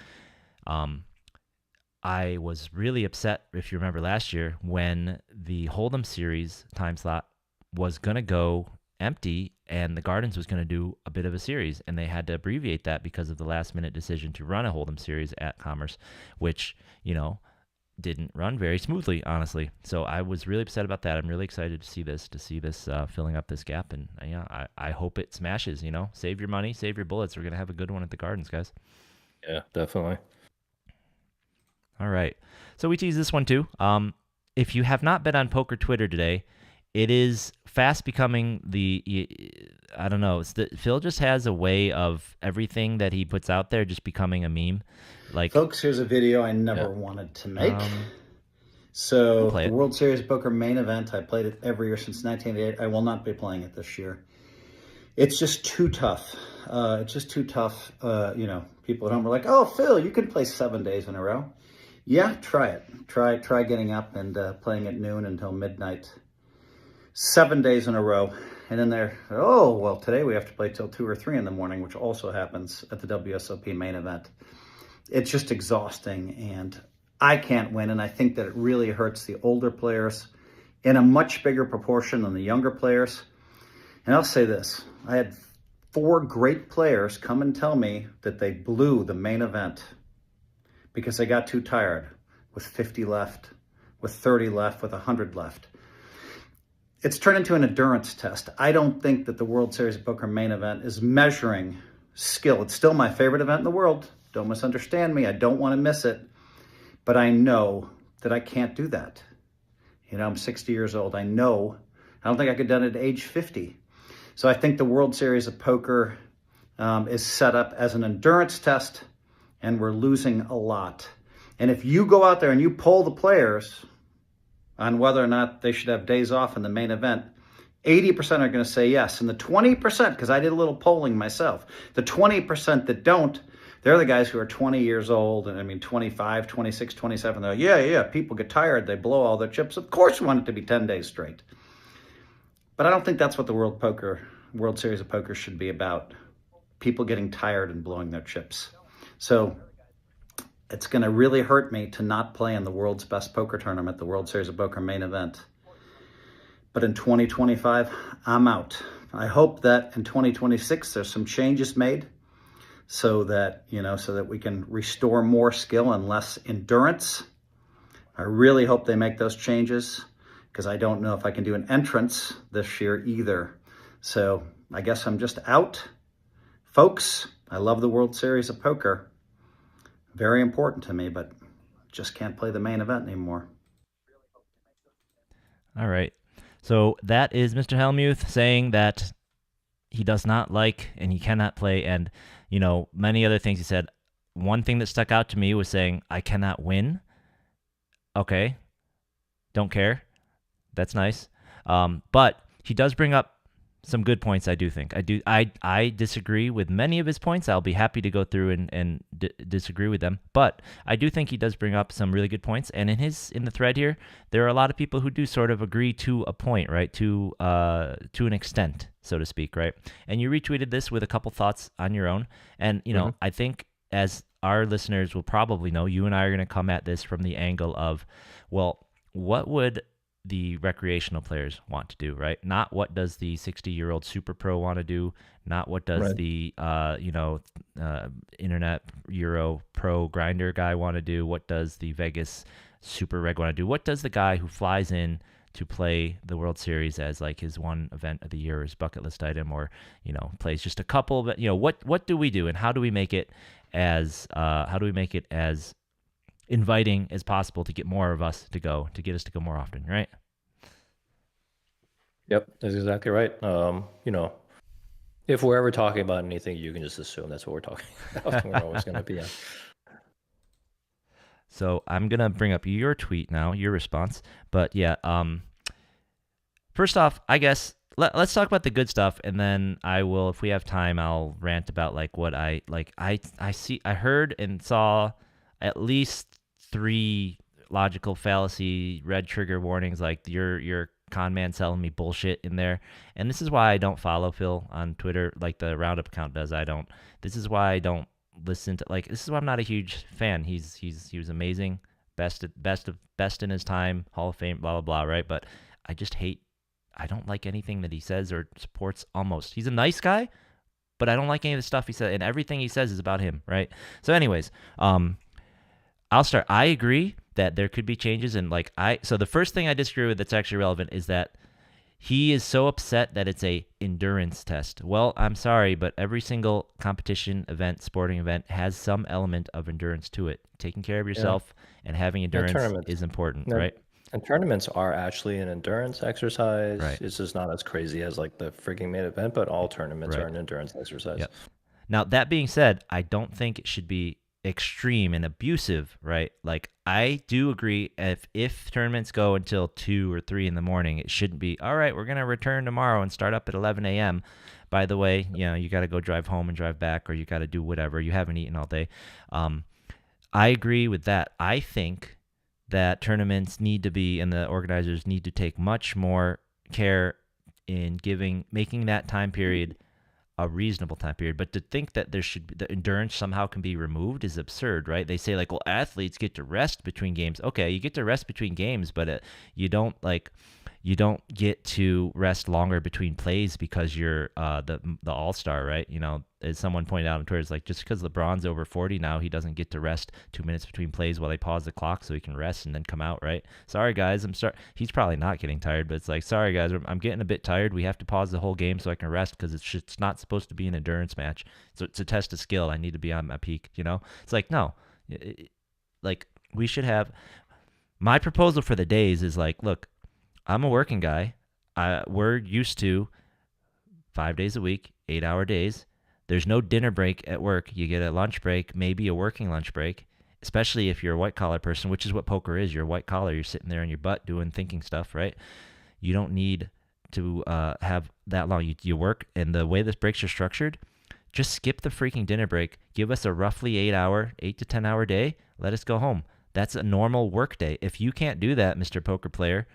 I was really upset, if you remember last year, when the Hold'em series time slot was going to go empty and the Gardens was going to do a bit of a series, and they had to abbreviate that because of the last minute decision to run a Hold'em series at Commerce, which, didn't run very smoothly, honestly. So I was really upset about that. I'm really excited to see this filling up this gap, and I hope it smashes. Save your money, save your bullets. We're gonna have a good one at the Gardens, guys. Yeah, definitely. All right, so we tease this one too. If you have not been on Poker Twitter today, it is fast becoming I don't know. Phil just has a way of everything that he puts out there just becoming a meme. Like, folks, here's a video I never wanted to make. So the World Series Poker Main Event, I played it every year since 1988. I will not be playing it this year. It's just too tough. People at home are like, "Oh, Phil, you can play 7 days in a row." Yeah, try it. Try getting up and playing at noon until midnight. 7 days in a row. And then today we have to play till 2 or 3 in the morning, which also happens at the WSOP Main Event. It's just exhausting, and I can't win, and I think that it really hurts the older players in a much bigger proportion than the younger players. And I'll say this, I had 4 great players come and tell me that they blew the main event because they got too tired with 50 left, with 30 left, with 100 left. It's turned into an endurance test. I don't think that the World Series of Poker Main Event is measuring skill. It's still my favorite event in the world. Don't misunderstand me. I don't want to miss it. But I know that I can't do that. I'm 60 years old. I don't think I could have done it at age 50. So I think the World Series of Poker is set up as an endurance test, and we're losing a lot. And if you go out there and you poll the players on whether or not they should have days off in the main event, 80% are going to say yes. And the 20%, because I did a little polling myself, the 20% that don't, they're the guys who are 20 years old, and 25, 26, 27. They're like, yeah, people get tired. They blow all their chips. Of course we want it to be 10 days straight. But I don't think that's what the World Series of Poker should be about. People getting tired and blowing their chips. So it's going to really hurt me to not play in the world's best poker tournament, the World Series of Poker Main Event. But in 2025, I'm out. I hope that in 2026, there's some changes made so that we can restore more skill and less endurance. I really hope they make those changes, because I don't know if I can do an entrance this year either. So I guess I'm just out. Folks, I love the World Series of Poker. Very important to me, but just can't play the main event anymore. All right. So that is Mr. Hellmuth saying that he does not like and he cannot play, and many other things he said. One thing that stuck out to me was saying, I cannot win. Okay. Don't care. That's nice. But he does bring up some good points. I do think I disagree with many of his points. I'll be happy to go through and disagree with them, but I do think he does bring up some really good points. And in the thread here, there are a lot of people who do sort of agree to a point, right? To an extent, so to speak, right? And you retweeted this with a couple thoughts on your own, and I think, as our listeners will probably know, you and I are going to come at this from the angle of, well, what would the recreational players want to do, right? Not what does the 60-year-old super pro want to do, not what does the internet Euro pro grinder guy want to do, what does the Vegas super reg want to do, what does the guy who flies in to play the World Series as like his one event of the year, his bucket list item, or plays just a couple, but what do we do, and how do we make it as inviting as possible to get more of us to go, to get us to go more often, right? Yep, that's exactly right. If we're ever talking about anything, you can just assume that's what we're talking about. We're always going to be on. So I'm going to bring up your tweet now, your response. But yeah, first off, I guess let's talk about the good stuff, and then I will, if we have time, I'll rant about like what I heard and saw at least 3 logical fallacy red trigger warnings, like your con man selling me bullshit in there. And this is why I don't follow Phil on Twitter like the Roundup account does. This is why I don't listen to, this is why I'm not a huge fan. He was amazing, best in his time, Hall of Fame, blah blah blah, right? But I don't like anything that he says or supports. Almost, he's a nice guy, but I don't like any of the stuff he said, and everything he says is about him, right? So anyways, I'll start. I agree that there could be changes, and so the first thing I disagree with that's actually relevant is that he is so upset that it's a endurance test. Well, I'm sorry, but every single competition event, sporting event, has some element of endurance to it. Taking care of yourself and having endurance is important, right? And tournaments are actually an endurance exercise. Right. It's just not as crazy as like the freaking main event, but all tournaments are an endurance exercise. Yep. Now, that being said, I don't think it should be extreme and abusive, right? Like, I do agree, if tournaments go until 2 or 3 in the morning, it shouldn't be, all right, we're going to return tomorrow and start up at 11 a.m. By the way, you got to go drive home and drive back, or you got to do whatever. You haven't eaten all day. I agree with that. I think that tournaments need to be, and the organizers need to take much more care in making that time period a reasonable time period. But to think that the endurance somehow can be removed is absurd, right? They say, like, well, athletes get to rest between games. Okay, you get to rest between games, but you don't get to rest longer between plays because you're the all-star, right? As someone pointed out on Twitter, it's like, just because LeBron's over 40 now, he doesn't get to rest 2 minutes between plays while they pause the clock so he can rest and then come out, right? Sorry, guys, I'm sorry. He's probably not getting tired, but it's like, sorry, guys, I'm getting a bit tired. We have to pause the whole game so I can rest because it's not supposed to be an endurance match. So it's a test of skill. I need to be on my peak, It's like, no. We should have... My proposal for the days is like, look, I'm a working guy. We're used to 5 days a week, 8-hour days. There's no dinner break at work. You get a lunch break, maybe a working lunch break, especially if you're a white-collar person, which is what poker is. You're a white-collar. You're sitting there on your butt doing thinking stuff, right? You don't need to have that long. You work, and the way the breaks are structured, just skip the freaking dinner break. Give us a roughly 8 to 10-hour day. Let us go home. That's a normal work day. If you can't do that, Mr. Poker Player,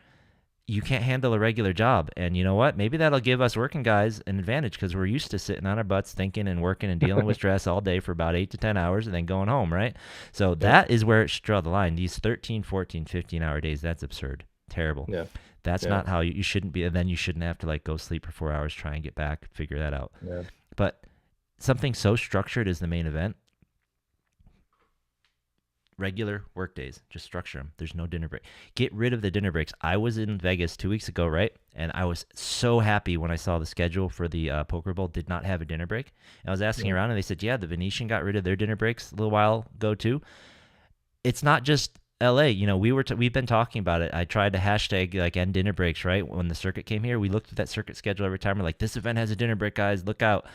you can't handle a regular job. And you know what? Maybe that'll give us working guys an advantage because we're used to sitting on our butts thinking and working and dealing with stress all day for about 8 to 10 hours and then going home, right? So that is where it should draw the line. These 13, 14, 15-hour days, that's absurd. Terrible. Yeah. That's not how you shouldn't be. And then you shouldn't have to go sleep for 4 hours, try and get back, figure that out. Yeah. But something so structured as the main event, regular work days, just structure them. There's no dinner break. Get rid of the dinner breaks. I was in Vegas 2 weeks ago, right? And I was so happy when I saw the schedule for the Poker Bowl did not have a dinner break. And I was asking around, and they said, yeah, the Venetian got rid of their dinner breaks a little while ago too. It's not just LA. We've been talking about it. I tried to hashtag end dinner breaks, right? When the circuit came here, we looked at that circuit schedule every time. We're like, this event has a dinner break, guys. Look out.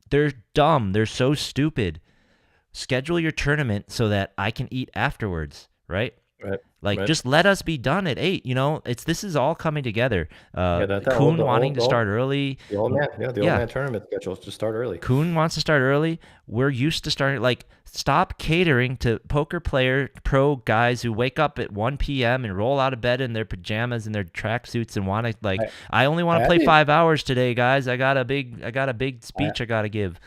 They're dumb. They're so stupid. Schedule your tournament so that I can eat afterwards, right? Right. Like, Right. just let us be done at 8. This is all coming together. Yeah, that whole Kuhn wanting to start early. the old man, the old Yeah, man tournament schedule is to start early. Kuhn wants to start early. We're used to starting, like, stop catering to poker player pro guys who wake up at 1 p.m. and roll out of bed in their pajamas and their tracksuits and want to, like, I, I only want I to play actually 5 hours today, guys. I got a big I, speech I got to give.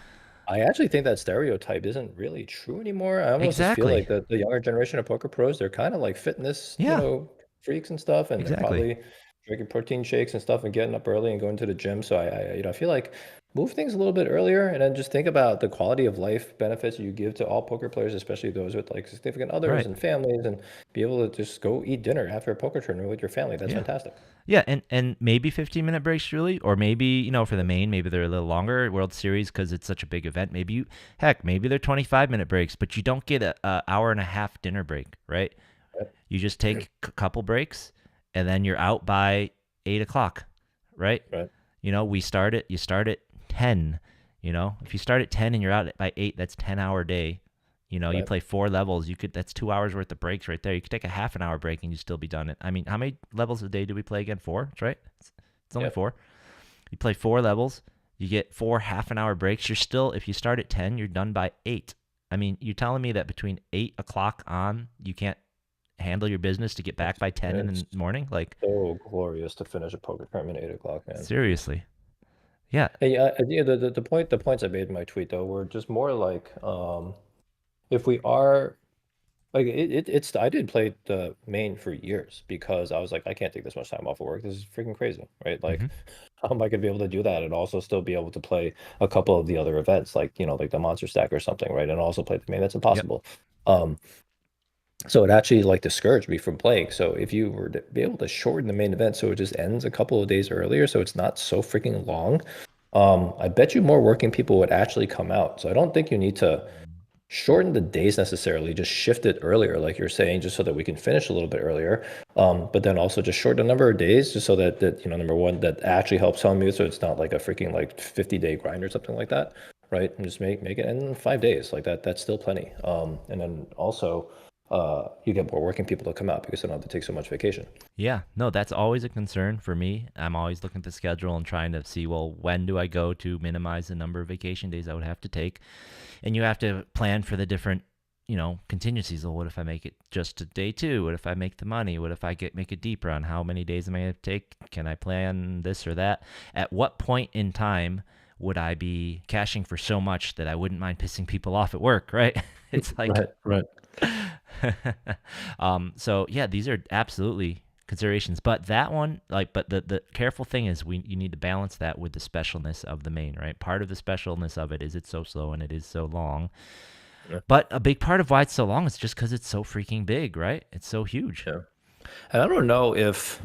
I actually think that stereotype isn't really true anymore. I almost just feel Exactly. like the younger generation of poker pros, they're kind of like fitness, Yeah, freaks and stuff, and they're exactly. probably drinking protein shakes and stuff and getting up early and going to the gym. So I feel like move things a little bit earlier and then just think about the quality of life benefits you give to all poker players, especially those with like significant others Right. and families, and be able to just go eat dinner after a poker tournament with your family. That's Yeah. fantastic. Yeah, and maybe 15-minute breaks, Julie, or maybe, for the main, maybe they're a little longer, World Series, because it's such a big event. Maybe they're 25-minute breaks, but you don't get a hour and a half dinner break, right? Right. You just take a couple breaks, and then you're out by 8 o'clock, right? Right. You start at 10. If you start at 10 and you're out by 8, that's 10-hour day. You Right. play 4 levels. That's 2 hours worth of breaks right there. You could take a half an hour break and you still be done. I mean, how many levels a day do we play again? 4, that's right? It's only Yep. 4. You play 4 levels. You get 4 half an hour breaks. You're still, if you start at 10, you're done by 8. I mean, you're telling me that between 8 o'clock on, you can't handle your business to get back by 10 in It's the morning? Like, so glorious to finish a poker tournament at 8 o'clock, man. seriously. Yeah. Hey, yeah, the points I made in my tweet though were just more like, if we are like it's I did play the main for years because I was like, I can't take this much time off of work. This is freaking crazy, right? Like, hmm how am I gonna be able to do that and also still be able to play a couple of the other events, like like the Monster Stack or something, right? And also play the main. That's Yep. impossible. Um, so it actually like discouraged me from playing. So if you were to be able to shorten the main event so it just ends a couple of days earlier, so it's not so freaking long, I bet you more working people would actually come out. So I don't think you need to shorten the days necessarily, just shift it earlier, like you're saying, just so that we can finish a little bit earlier. But then also just shorten the number of days, just so that number one, that actually helps Hellmuth, so it's not like a freaking like 50-day grind or something like that, right? And just make it in 5 days, like that. That's still plenty. And then also, you get more working people to come out because they don't have to take so much vacation. Yeah, no, that's always a concern for me. I'm always looking at the schedule and trying to see, well, when do I go to minimize the number of vacation days I would have to take? And you have to plan for the different, contingencies. Well, what if I make it just to day 2? What if I make the money? What if I make it deeper on how many days am I going to take? Can I plan this or that? At what point in time would I be cashing for so much that I wouldn't mind pissing people off at work, right? It's like, Right. so yeah, these are absolutely considerations, but that one, like, but the careful thing is you need to balance that with the specialness of the main, right? Part of the specialness of it is it's so slow and it is so long, Yeah. but a big part of why it's so long is just because it's so freaking big, right? It's so huge. Yeah. And I don't know if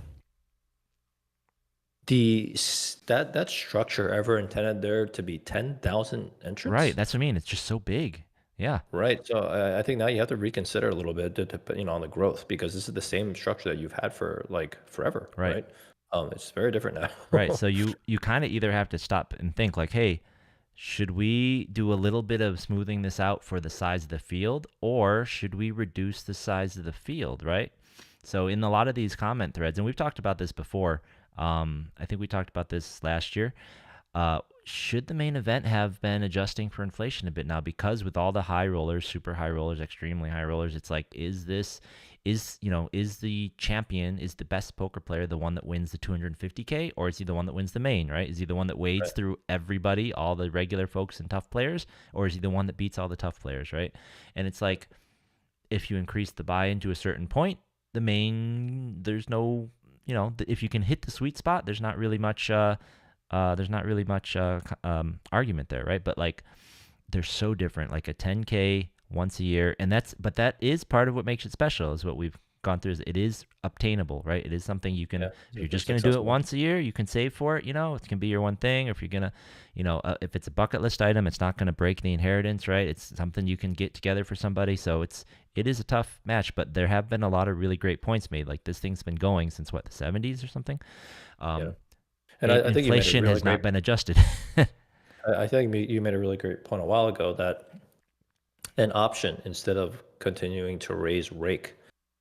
that structure ever intended there to be 10,000 entrants. Right, that's what I mean. It's just so big. Yeah. Right. So I think now you have to reconsider a little bit on the growth, because this is the same structure that you've had for like forever, Right. right? It's very different now. Right. So you kind of either have to stop and think like, hey, should we do a little bit of smoothing this out for the size of the field, or should we reduce the size of the field, right? So in a lot of these comment threads, and we've talked about this before, I think we talked about this last year, should the main event have been adjusting for inflation a bit now? Because with all the high rollers, super high rollers, extremely high rollers, it's like, is the champion, is the best poker player the one that wins the 250K, or is he the one that wins the main, right? Is he the one that wades Right. through everybody, all the regular folks and tough players, or is he the one that beats all the tough players, right? And it's like, if you increase the buy-in to a certain point, the main, there's no, if you can hit the sweet spot, there's not really much argument there, right? But like, they're so different. Like a 10K once a year, and but that is part of what makes it special. Is what we've gone through. Is it is obtainable, right? It is something you can. Yeah. If you're It's just gonna do it accessible. once a year, you can save for it. It can be your one thing. Or if you're gonna, if it's a bucket list item, it's not gonna break the inheritance, right? It's something you can get together for somebody. So it is a tough match, but there have been a lot of really great points made. Like, this thing's been going since what, the 70s or something. Yeah. And I think you made a Inflation really has not great. been adjusted. I think you made a really great point a while ago that an option, instead of continuing to raise rake,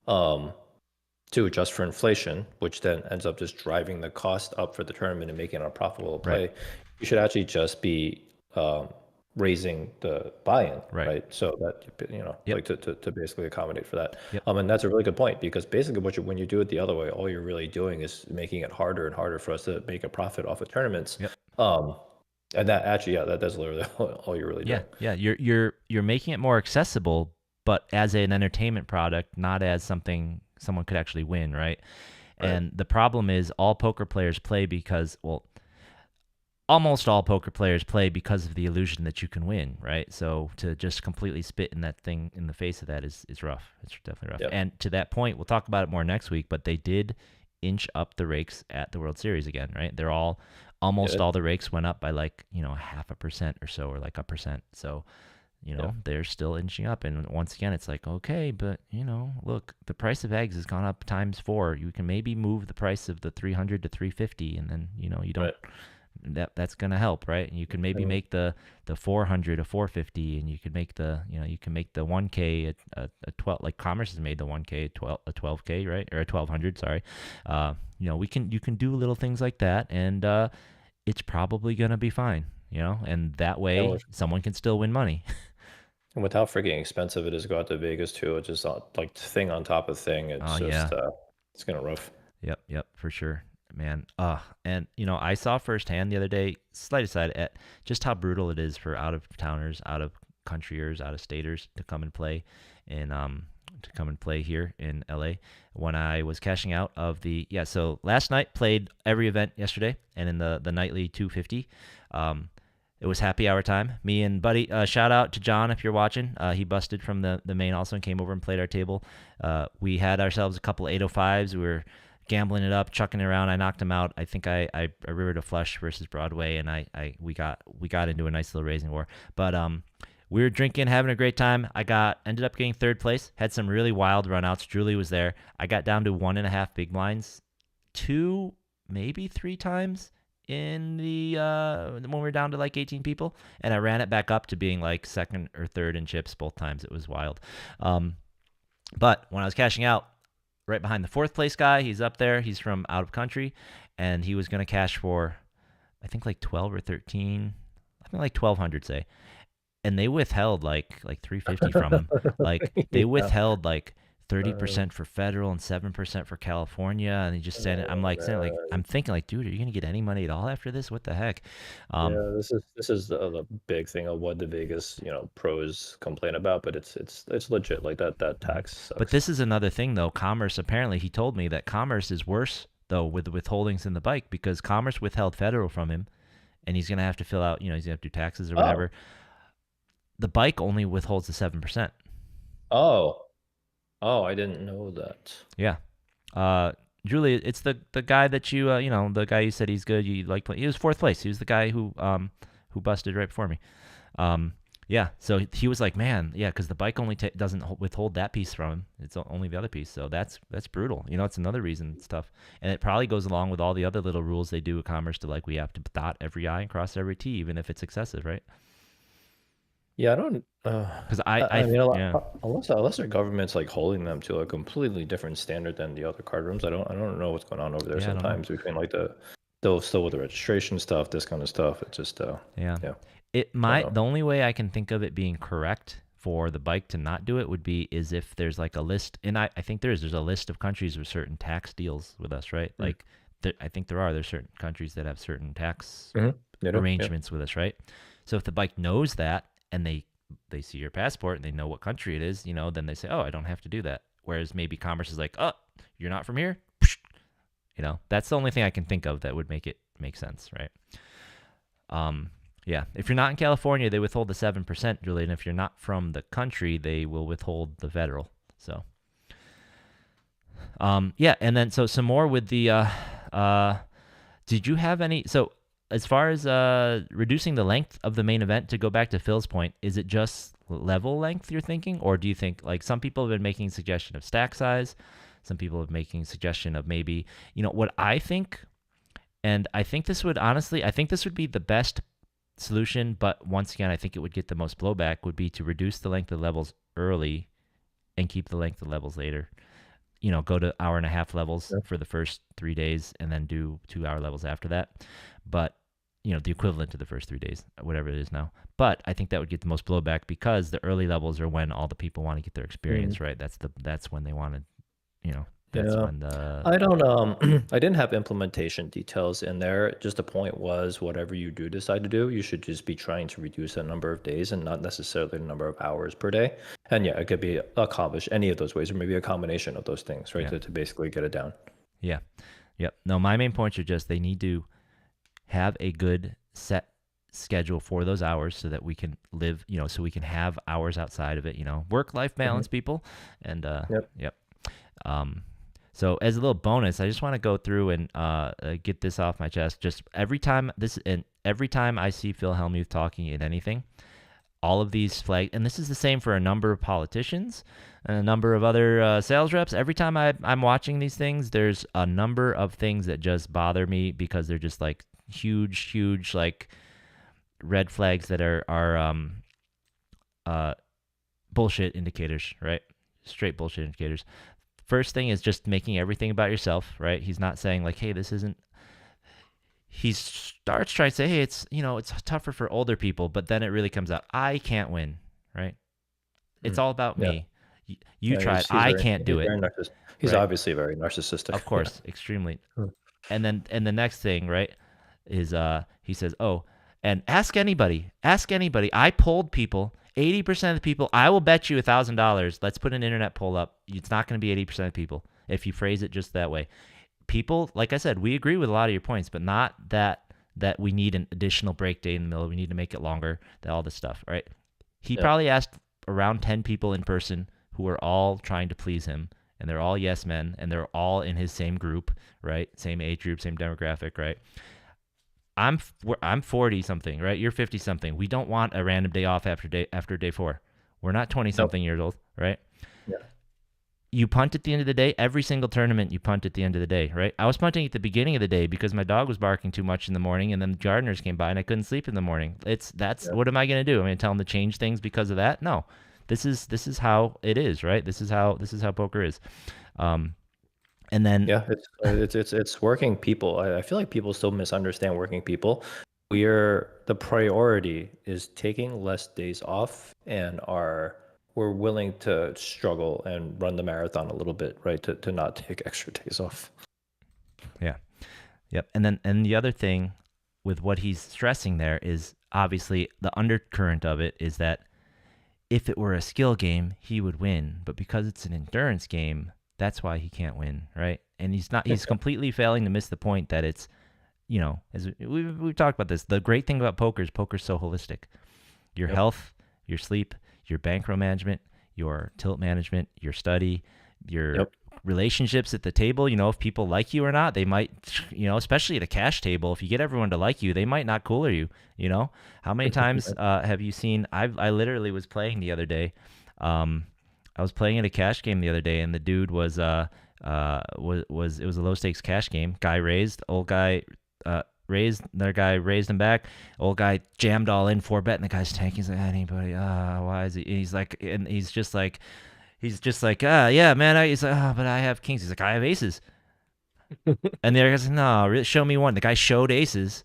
to adjust for inflation, which then ends up just driving the cost up for the tournament and making it a profitable play. Right. You should actually just be raising the buy-in, Right. right? So that, Yep. like to basically accommodate for that. Yep. And that's a really good point, because basically when you do it the other way, all you're really doing is making it harder and harder for us to make a profit off of tournaments. Yep. And that actually, that's literally all you're really doing. Yeah. You're making it more accessible, but as an entertainment product, not as something someone could actually win, right? And the problem is all poker players play because, well, almost all poker players play because of the illusion that you can win, right? So to just completely spit in that thing in the face of that is rough. It's definitely rough. Yep. And to that point, we'll talk about it more next week, but they did inch up the rakes at the World Series again, right? They're almost all the rakes went up by like, 0.5% or so, or like 1%. So, they're still inching up. And once again, it's like, okay, but, look, the price of eggs has gone up times 4. You can maybe move the price of the 300 to 350, and then, you don't... Right. That's gonna help, right? And you can maybe make the 400 a 450, and you can make the 1K a 12, like Commerce has made the 1K a 12K, right? Or a 1200, sorry. You can do little things like that, and it's probably gonna be fine, and that way someone can still win money. And with how freaking expensive it is to go out to Vegas too, it's just like thing on top of thing. It's it's kind of rough. Yep, for sure, man. And I saw firsthand the other day, slight aside, at just how brutal it is for out of towners, out of countryers, out of staters to come and play here in LA. When I was cashing out of so last night played every event yesterday, and in the nightly 250, it was happy hour time. Me and Buddy, shout out to John if you're watching. He busted from the main also and came over and played our table. We had ourselves a couple 805s. We were gambling it up, chucking it around. I knocked him out. I think I rivered a flush versus Broadway, and we got into a nice little raising war. But we were drinking, having a great time. Ended up getting third place. Had some really wild runouts. Julie was there. I got down to 1.5 big blinds, 2, maybe 3 times in the when we were down to like 18 people, and I ran it back up to being like second or third in chips both times. It was wild. But when I was cashing out, right behind the 4th place guy, he's up there. He's from out of country, and he was going to cash for, I think, like 12 or 13. I think like 1,200, say. And they withheld like 350 from him. Like they withheld like 30% for federal and 7% for California, and he just said, I'm thinking like, dude, are you gonna get any money at all after this? What the heck? This is the big thing of what the Vegas pros complain about, but it's legit, like that tax sucks. But this is another thing though. Commerce, apparently, he told me that Commerce is worse though with the withholdings in the bike, because Commerce withheld federal from him, and he's gonna have to fill out, he's gonna have to do taxes or whatever. The bike only withholds the 7%. Oh, I didn't know that. Yeah. Julie, it's the guy that you the guy you said he's good. You like playing. He was 4th place. He was the guy who busted right before me. Yeah. So he was like, man, yeah, because the bike only doesn't withhold that piece from him. It's only the other piece. So that's brutal. It's another reason it's tough, and it probably goes along with all the other little rules they do at Commerce to, like, we have to dot every I and cross every T, even if it's excessive, right? Yeah, I don't. Because unless our government's like holding them to a completely different standard than the other card rooms, I don't know what's going on over there. Sometimes between like still with the registration stuff, this kind of stuff. It's just The only way I can think of it being correct for the bike to not do it would be is if there's like a list, and I think there's a list of countries with certain tax deals with us, right? Mm-hmm. Like I think there's certain countries that have certain tax arrangements with us, right? So if the bike knows that, and they see your passport and they know what country it is, then they say, oh, I don't have to do that. Whereas maybe Commerce is like, oh, you're not from here? That's the only thing I can think of that would make it make sense, right? Yeah. If you're not in California, they withhold the 7%, Julie, and if you're not from the country, they will withhold the federal. So, yeah, and then so some more with the, did you have any, so as far as reducing the length of the main event, to go back to Phil's point, is it just level length you're thinking? Or do you think, like, some people have been making suggestion of stack size, some people have making suggestion of maybe, what I think, and I think this would be the best solution, but once again, I think it would get the most blowback, would be to reduce the length of levels early and keep the length of levels later. go to 1.5 hour levels Yeah. for the first 3 days and then do 2 hour levels after that. But, the equivalent to the first 3 days, whatever it is now. But I think that would get the most blowback because the early levels are when all the people want to get their experience, right? That's when they want to, that's Yeah. when the, I don't I didn't have implementation details in there. Just the point was whatever you do decide to do, you should just be trying to reduce the number of days and not necessarily the number of hours per day. And yeah, it could be accomplished any of those ways, or maybe a combination of those things, right? Yeah. To basically get it down. yeah. Yep. No, my main points are just they need to have a good set schedule for those hours so that we can live, so we can have hours outside of it, work-life balance, people. And Yep. so as a little bonus, I just want to go through and get this off my chest. Just every time I see Phil Hellmuth talking in anything, all of these flag, and this is the same for a number of politicians and a number of other sales reps. Every time I'm watching these things, there's a number of things that just bother me because they're just like huge like red flags that are bullshit indicators, right? Straight bullshit indicators. First thing is just making everything about yourself, right? He's not saying like, hey, this isn't. He starts trying to say, hey, it's it's tougher for older people, but then it really comes out, I can't win, right? It's all about me. You tried, I can't do it. He's right? Obviously very narcissistic. Of course, extremely. And the next thing, right, is he says, oh, and ask anybody. I polled people. 80% of the people, I will bet you $1,000. Let's put an internet poll up. It's not going to be 80% of people if you phrase it just that way. People, like I said, we agree with a lot of your points, but not that we need an additional break day in the middle. We need to make it longer, all this stuff, right? He probably asked around 10 people in person who are all trying to please him, and they're all yes men, and they're all in his same group, right? Same age group, same demographic, right? I'm 40 something, right? You're 50 something. We don't want a random day off after day 4. We're not 20 something years old, right? Yeah. You punt at the end of the day. Every single tournament, you punt at the end of the day, right? I was punting at the beginning of the day because my dog was barking too much in the morning, and then the gardeners came by, and I couldn't sleep in the morning. What am I going to do? I'm going to tell them to change things because of that? No, this is how it is, right? This is how poker is. And then it's working people. I feel like people still misunderstand working people. The priority is taking less days off, and we're willing to struggle and run the marathon a little bit, right? To not take extra days off. Yeah. Yep. And the other thing with what he's stressing there is obviously the undercurrent of it is that if it were a skill game, he would win, but because it's an endurance game, that's why he can't win, right? And he's completely failing to miss the point that it's, as we've talked about this, the great thing about poker's so holistic. Your health, your sleep, your bankroll management, your tilt management, your study, your relationships at the table. If people like you or not, they might, especially at a cash table, if you get everyone to like you, they might not cooler you, How many times have you seen, I literally was playing the other day. I was playing at a cash game the other day, and the dude was it was a low stakes cash game. Guy raised, old guy raised, another guy raised him back. Old guy jammed all in 4-bet, and the guy's tanking. He's like, anybody? Why is he? And he's just like, yeah, man. He's like, but I have kings. He's like, I have aces. And the other guy's like, no, really, show me one. The guy showed aces.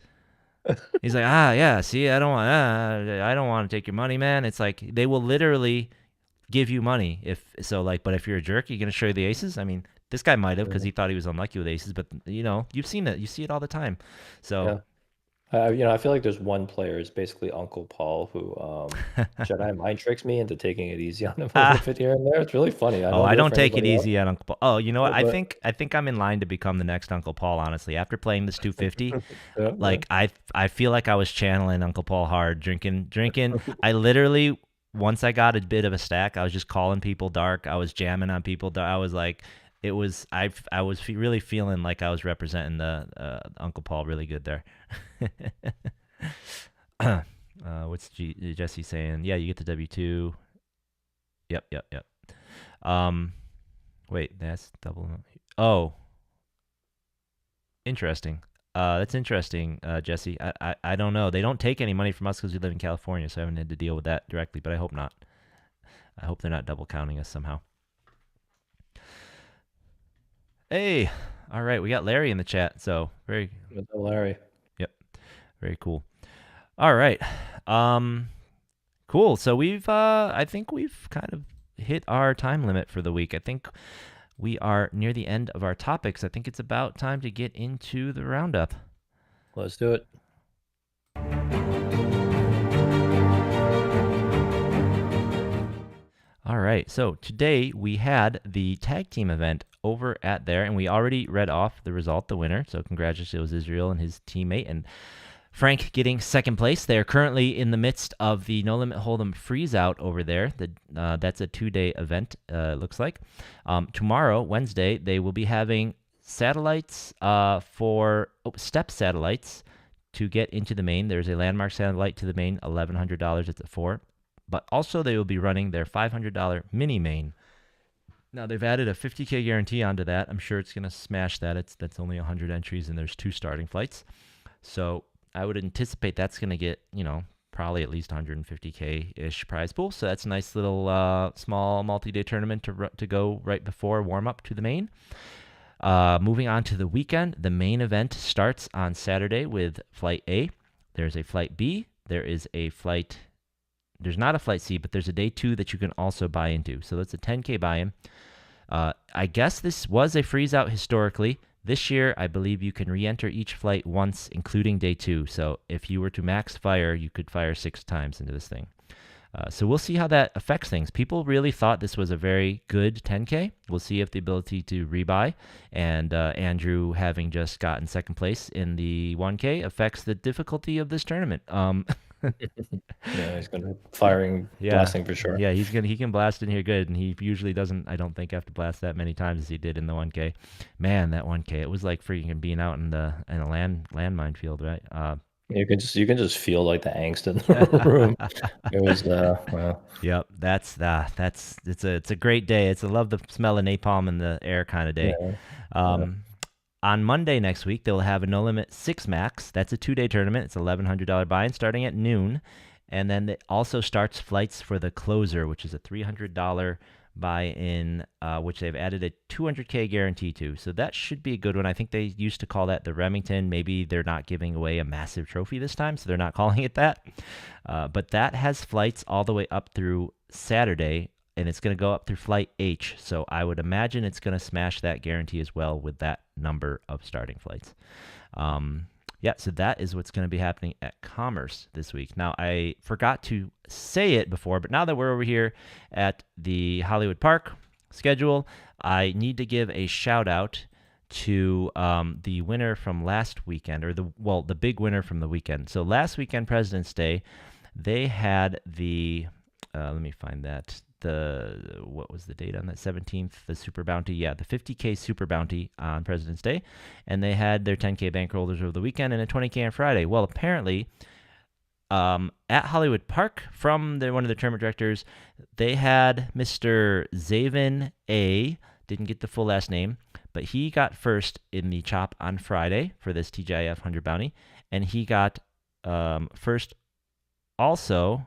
He's like, yeah. See, I don't want to take your money, man. It's like they will literally give you money but if you're a jerk, you're gonna show you the aces. I mean, this guy might have because he thought he was unlucky with aces, but you've seen it. You see it all the time. So I feel like there's one player, is basically Uncle Paul, who Jedi mind tricks me into taking it easy on him a little bit here and there. It's really funny. I don't take it easy on Uncle Paul. Oh, you know what? I think I'm in line to become the next Uncle Paul. Honestly, after playing this 250, I feel like I was channeling Uncle Paul hard, drinking. I literally. Once I got a bit of a stack, I was just calling people dark. I was jamming on people. I was like, I was really feeling like I was representing the Uncle Paul really good there. What's Jesse saying? Yeah, you get the W2. Yep. Wait, that's double. Oh, interesting. That's interesting, Jesse. I don't know. They don't take any money from us because we live in California, so I haven't had to deal with that directly, but I hope not. I hope they're not double counting us somehow. Hey, all right, we got Larry in the chat, so very, With Larry. yep, very cool. All right, cool. So I think we've kind of hit our time limit for the week. I think we are near the end of our topics. I think it's about time to get into the roundup. Let's do it. All right, so today we had the tag team event over at there, and we already read off the result, the winner. So congratulations, it was Israel and his teammate, and Frank getting second place. They're currently in the midst of the No Limit Hold'em freeze out over there. That's a 2-day event, looks like. Tomorrow, Wednesday, they will be having satellites step satellites to get into the main. There's a landmark satellite to the main, $1,100. It's at 4. But also they will be running their $500 mini main. Now they've added a 50K guarantee onto that. I'm sure it's going to smash that. That's only 100 entries and there's 2 starting flights. So I would anticipate that's going to get, probably at least 150K-ish prize pool. So that's a nice little small multi-day tournament to go right before warm-up to the main. Moving on to the weekend, the main event starts on Saturday with Flight A. There's a Flight B. There's not a Flight C, but there's a day 2 that you can also buy into. So that's a 10K buy-in. I guess this was a freeze-out historically. This year, I believe you can re-enter each flight once, including day 2. So if you were to max fire, you could fire 6 times into this thing. So we'll see how that affects things. People really thought this was a very good 10K. We'll see if the ability to rebuy and Andrew having just gotten second place in the 1K affects the difficulty of this tournament. Yeah, he's gonna blasting for sure. Yeah, he can blast in here good, and he usually doesn't. I don't think have to blast that many times as he did in the 1K. Man, that 1K, it was like freaking being out in a landmine field, right? You can just feel like the angst in the room. It was well. Yep, it's a great day. I love the smell of napalm in the air kind of day. Yeah. On Monday next week, they'll have a No Limit 6 Max. That's a 2-day tournament. It's $1,100 buy-in starting at noon. And then it also starts flights for the Closer, which is a $300 buy-in, which they've added a 200K guarantee to. So that should be a good one. I think they used to call that the Remington. Maybe they're not giving away a massive trophy this time, so they're not calling it that. But that has flights all the way up through Saturday, and it's going to go up through Flight H. So I would imagine it's going to smash that guarantee as well with that number of starting flights. So that is what's going to be happening at Commerce this week. Now, I forgot to say it before, but now that we're over here at the Hollywood Park schedule, I need to give a shout out to the winner from last weekend, or the big winner from the weekend. So last weekend, President's Day, they had the let me find that. What was the date on that? 17th, the Super Bounty. Yeah, the 50K Super Bounty on President's Day. And they had their 10K bankrollers over the weekend and a 20K on Friday. Well, apparently, at Hollywood Park, from one of the tournament directors, they had Mr. Zavin A. Didn't get the full last name, but he got first in the chop on Friday for this TGIF 100 Bounty. And he got first also.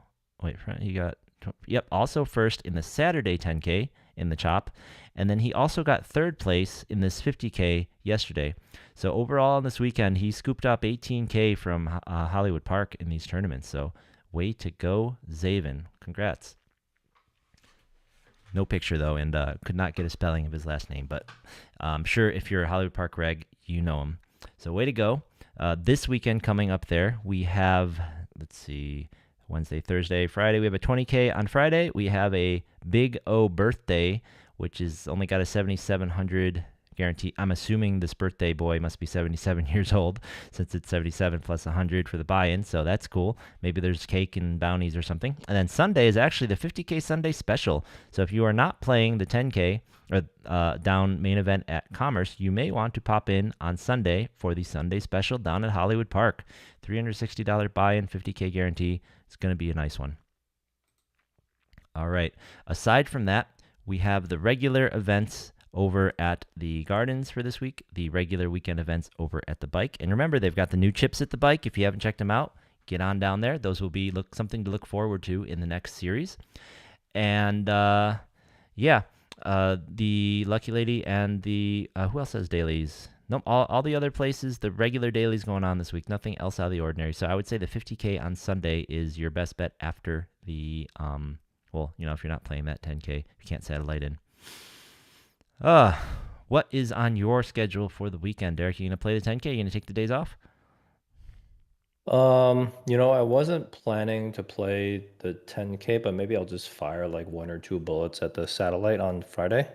Also first in the Saturday 10K in the chop, and then he also got third place in this 50K yesterday. So overall on this weekend, he scooped up 18K from Hollywood Park in these tournaments. So way to go, Zavin. Congrats. No picture, though, and could not get a spelling of his last name, but I'm sure if you're a Hollywood Park reg, you know him. So way to go. This weekend coming up there, we have, let's see, Wednesday, Thursday, Friday. We have a 20K on Friday. We have a Big O birthday, which is only got a 7,700 guarantee. I'm assuming this birthday boy must be 77 years old, since it's 77 plus 100 for the buy-in. So that's cool. Maybe there's cake and bounties or something. And then Sunday is actually the 50K Sunday special. So if you are not playing the 10K or down Main Eventt at Commerce, you may want to pop in on Sunday for the Sunday special down at Hollywood Park. $360 buy-in, 50K guarantee. It's going to be a nice one. All right. Aside from that, we have the regular events over at the Gardens for this week, the regular weekend events over at the Bike. And remember, they've got the new chips at the Bike. If you haven't checked them out, get on down there. Those will be something to look forward to in the next series. And the Lucky Lady, and the who else has dailies? Nope, all the other places, the regular dailies going on this week. Nothing else out of the ordinary. So I would say the 50K on Sunday is your best bet after the well, if you're not playing that 10K, you can't satellite in. What is on your schedule for the weekend, Derek? You gonna play the 10K? You gonna take the days off? I wasn't planning to play the 10K, but maybe I'll just fire like 1 or 2 bullets at the satellite on Friday.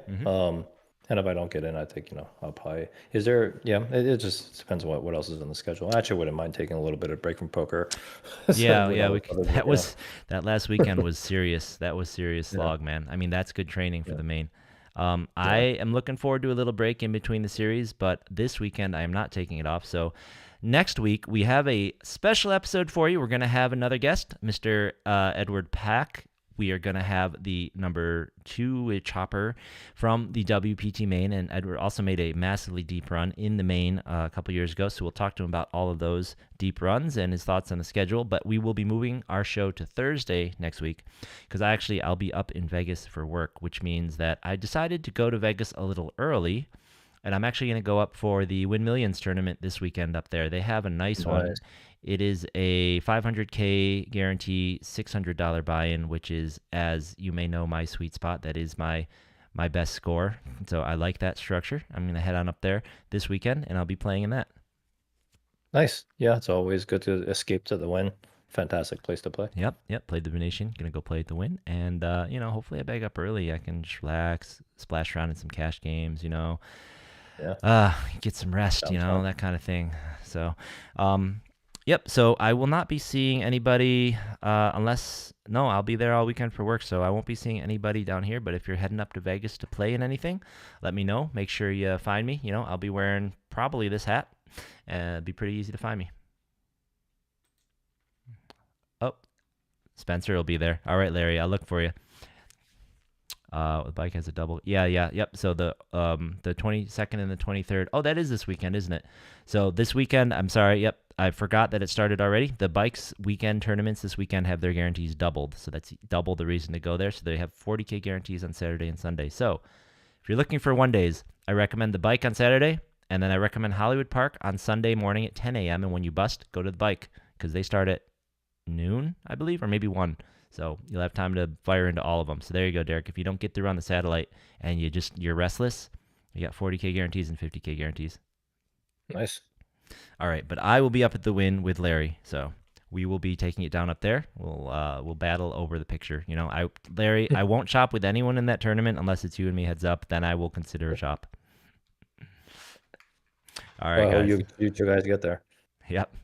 And if I don't get in, I think, I'll probably, it just depends on what else is on the schedule. I actually wouldn't mind taking a little bit of break from poker. That last weekend was serious. That was serious slog, man. I mean, that's good training for the main. I am looking forward to a little break in between the series, but this weekend I am not taking it off. So next week we have a special episode for you. We're going to have another guest, Mr. Edward Pack. We are going to have the number 2 chopper from the WPT main, and Edward also made a massively deep run in the main a couple years ago, so we'll talk to him about all of those deep runs and his thoughts on the schedule. But we will be moving our show to Thursday next week because I'll be up in Vegas for work, which means that I decided to go to Vegas a little early, and I'm actually going to go up for the Win Millions tournament this weekend up there. They have a nice one. It is a 500K guarantee, $600 buy-in, which is, as you may know, my sweet spot. That is my best score. So I like that structure. I'm going to head on up there this weekend, and I'll be playing in that. Nice. Yeah, it's always good to escape to the Win. Fantastic place to play. Yep. Played the Venetian. Going to go play at the Win. And, hopefully I bag up early. I can just relax, splash around in some cash games, get some rest, that kind of thing. So, yep, so I will not be seeing anybody I'll be there all weekend for work, so I won't be seeing anybody down here, but if you're heading up to Vegas to play in anything, let me know. Make sure you find me. I'll be wearing probably this hat, and it'd be pretty easy to find me. Oh, Spencer will be there. All right, Larry, I'll look for you. The bike has a double. Yep. So the 22nd and the 23rd. Oh, that is this weekend, isn't it? So this weekend, I'm sorry. Yep, I forgot that it started already. The bikes weekend tournaments this weekend have their guarantees doubled. So that's double the reason to go there. So they have 40K guarantees on Saturday and Sunday. So if you're looking for 1 days, I recommend the bike on Saturday, and then I recommend Hollywood Park on Sunday morning at 10 a.m. And when you bust, go to the bike because they start at noon, I believe, or maybe 1. So you'll have time to fire into all of them. So there you go, Derek. If you don't get through on the satellite and you're restless, you got 40K guarantees and 50K guarantees. Nice. All right, but I will be up at the Win with Larry, so we will be taking it down up there. We'll battle over the picture. Larry, I won't shop with anyone in that tournament unless it's you and me heads up. Then I will consider a shop. All right, guys. You 2 guys get there. Yep.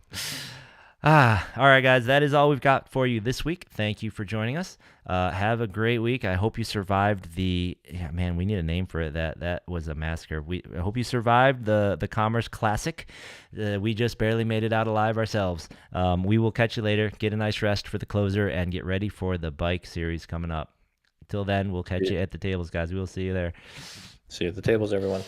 All right, guys, that is all we've got for you this week. Thank you for joining us. Have a great week. I hope you survived we need a name for it. That was a massacre. I hope you survived the Commerce Classic. We just barely made it out alive ourselves. We will catch you later. Get a nice rest for the closer and get ready for the bike series coming up. Until then, we'll catch you at the tables, guys. We will see you there. See you at the tables, everyone.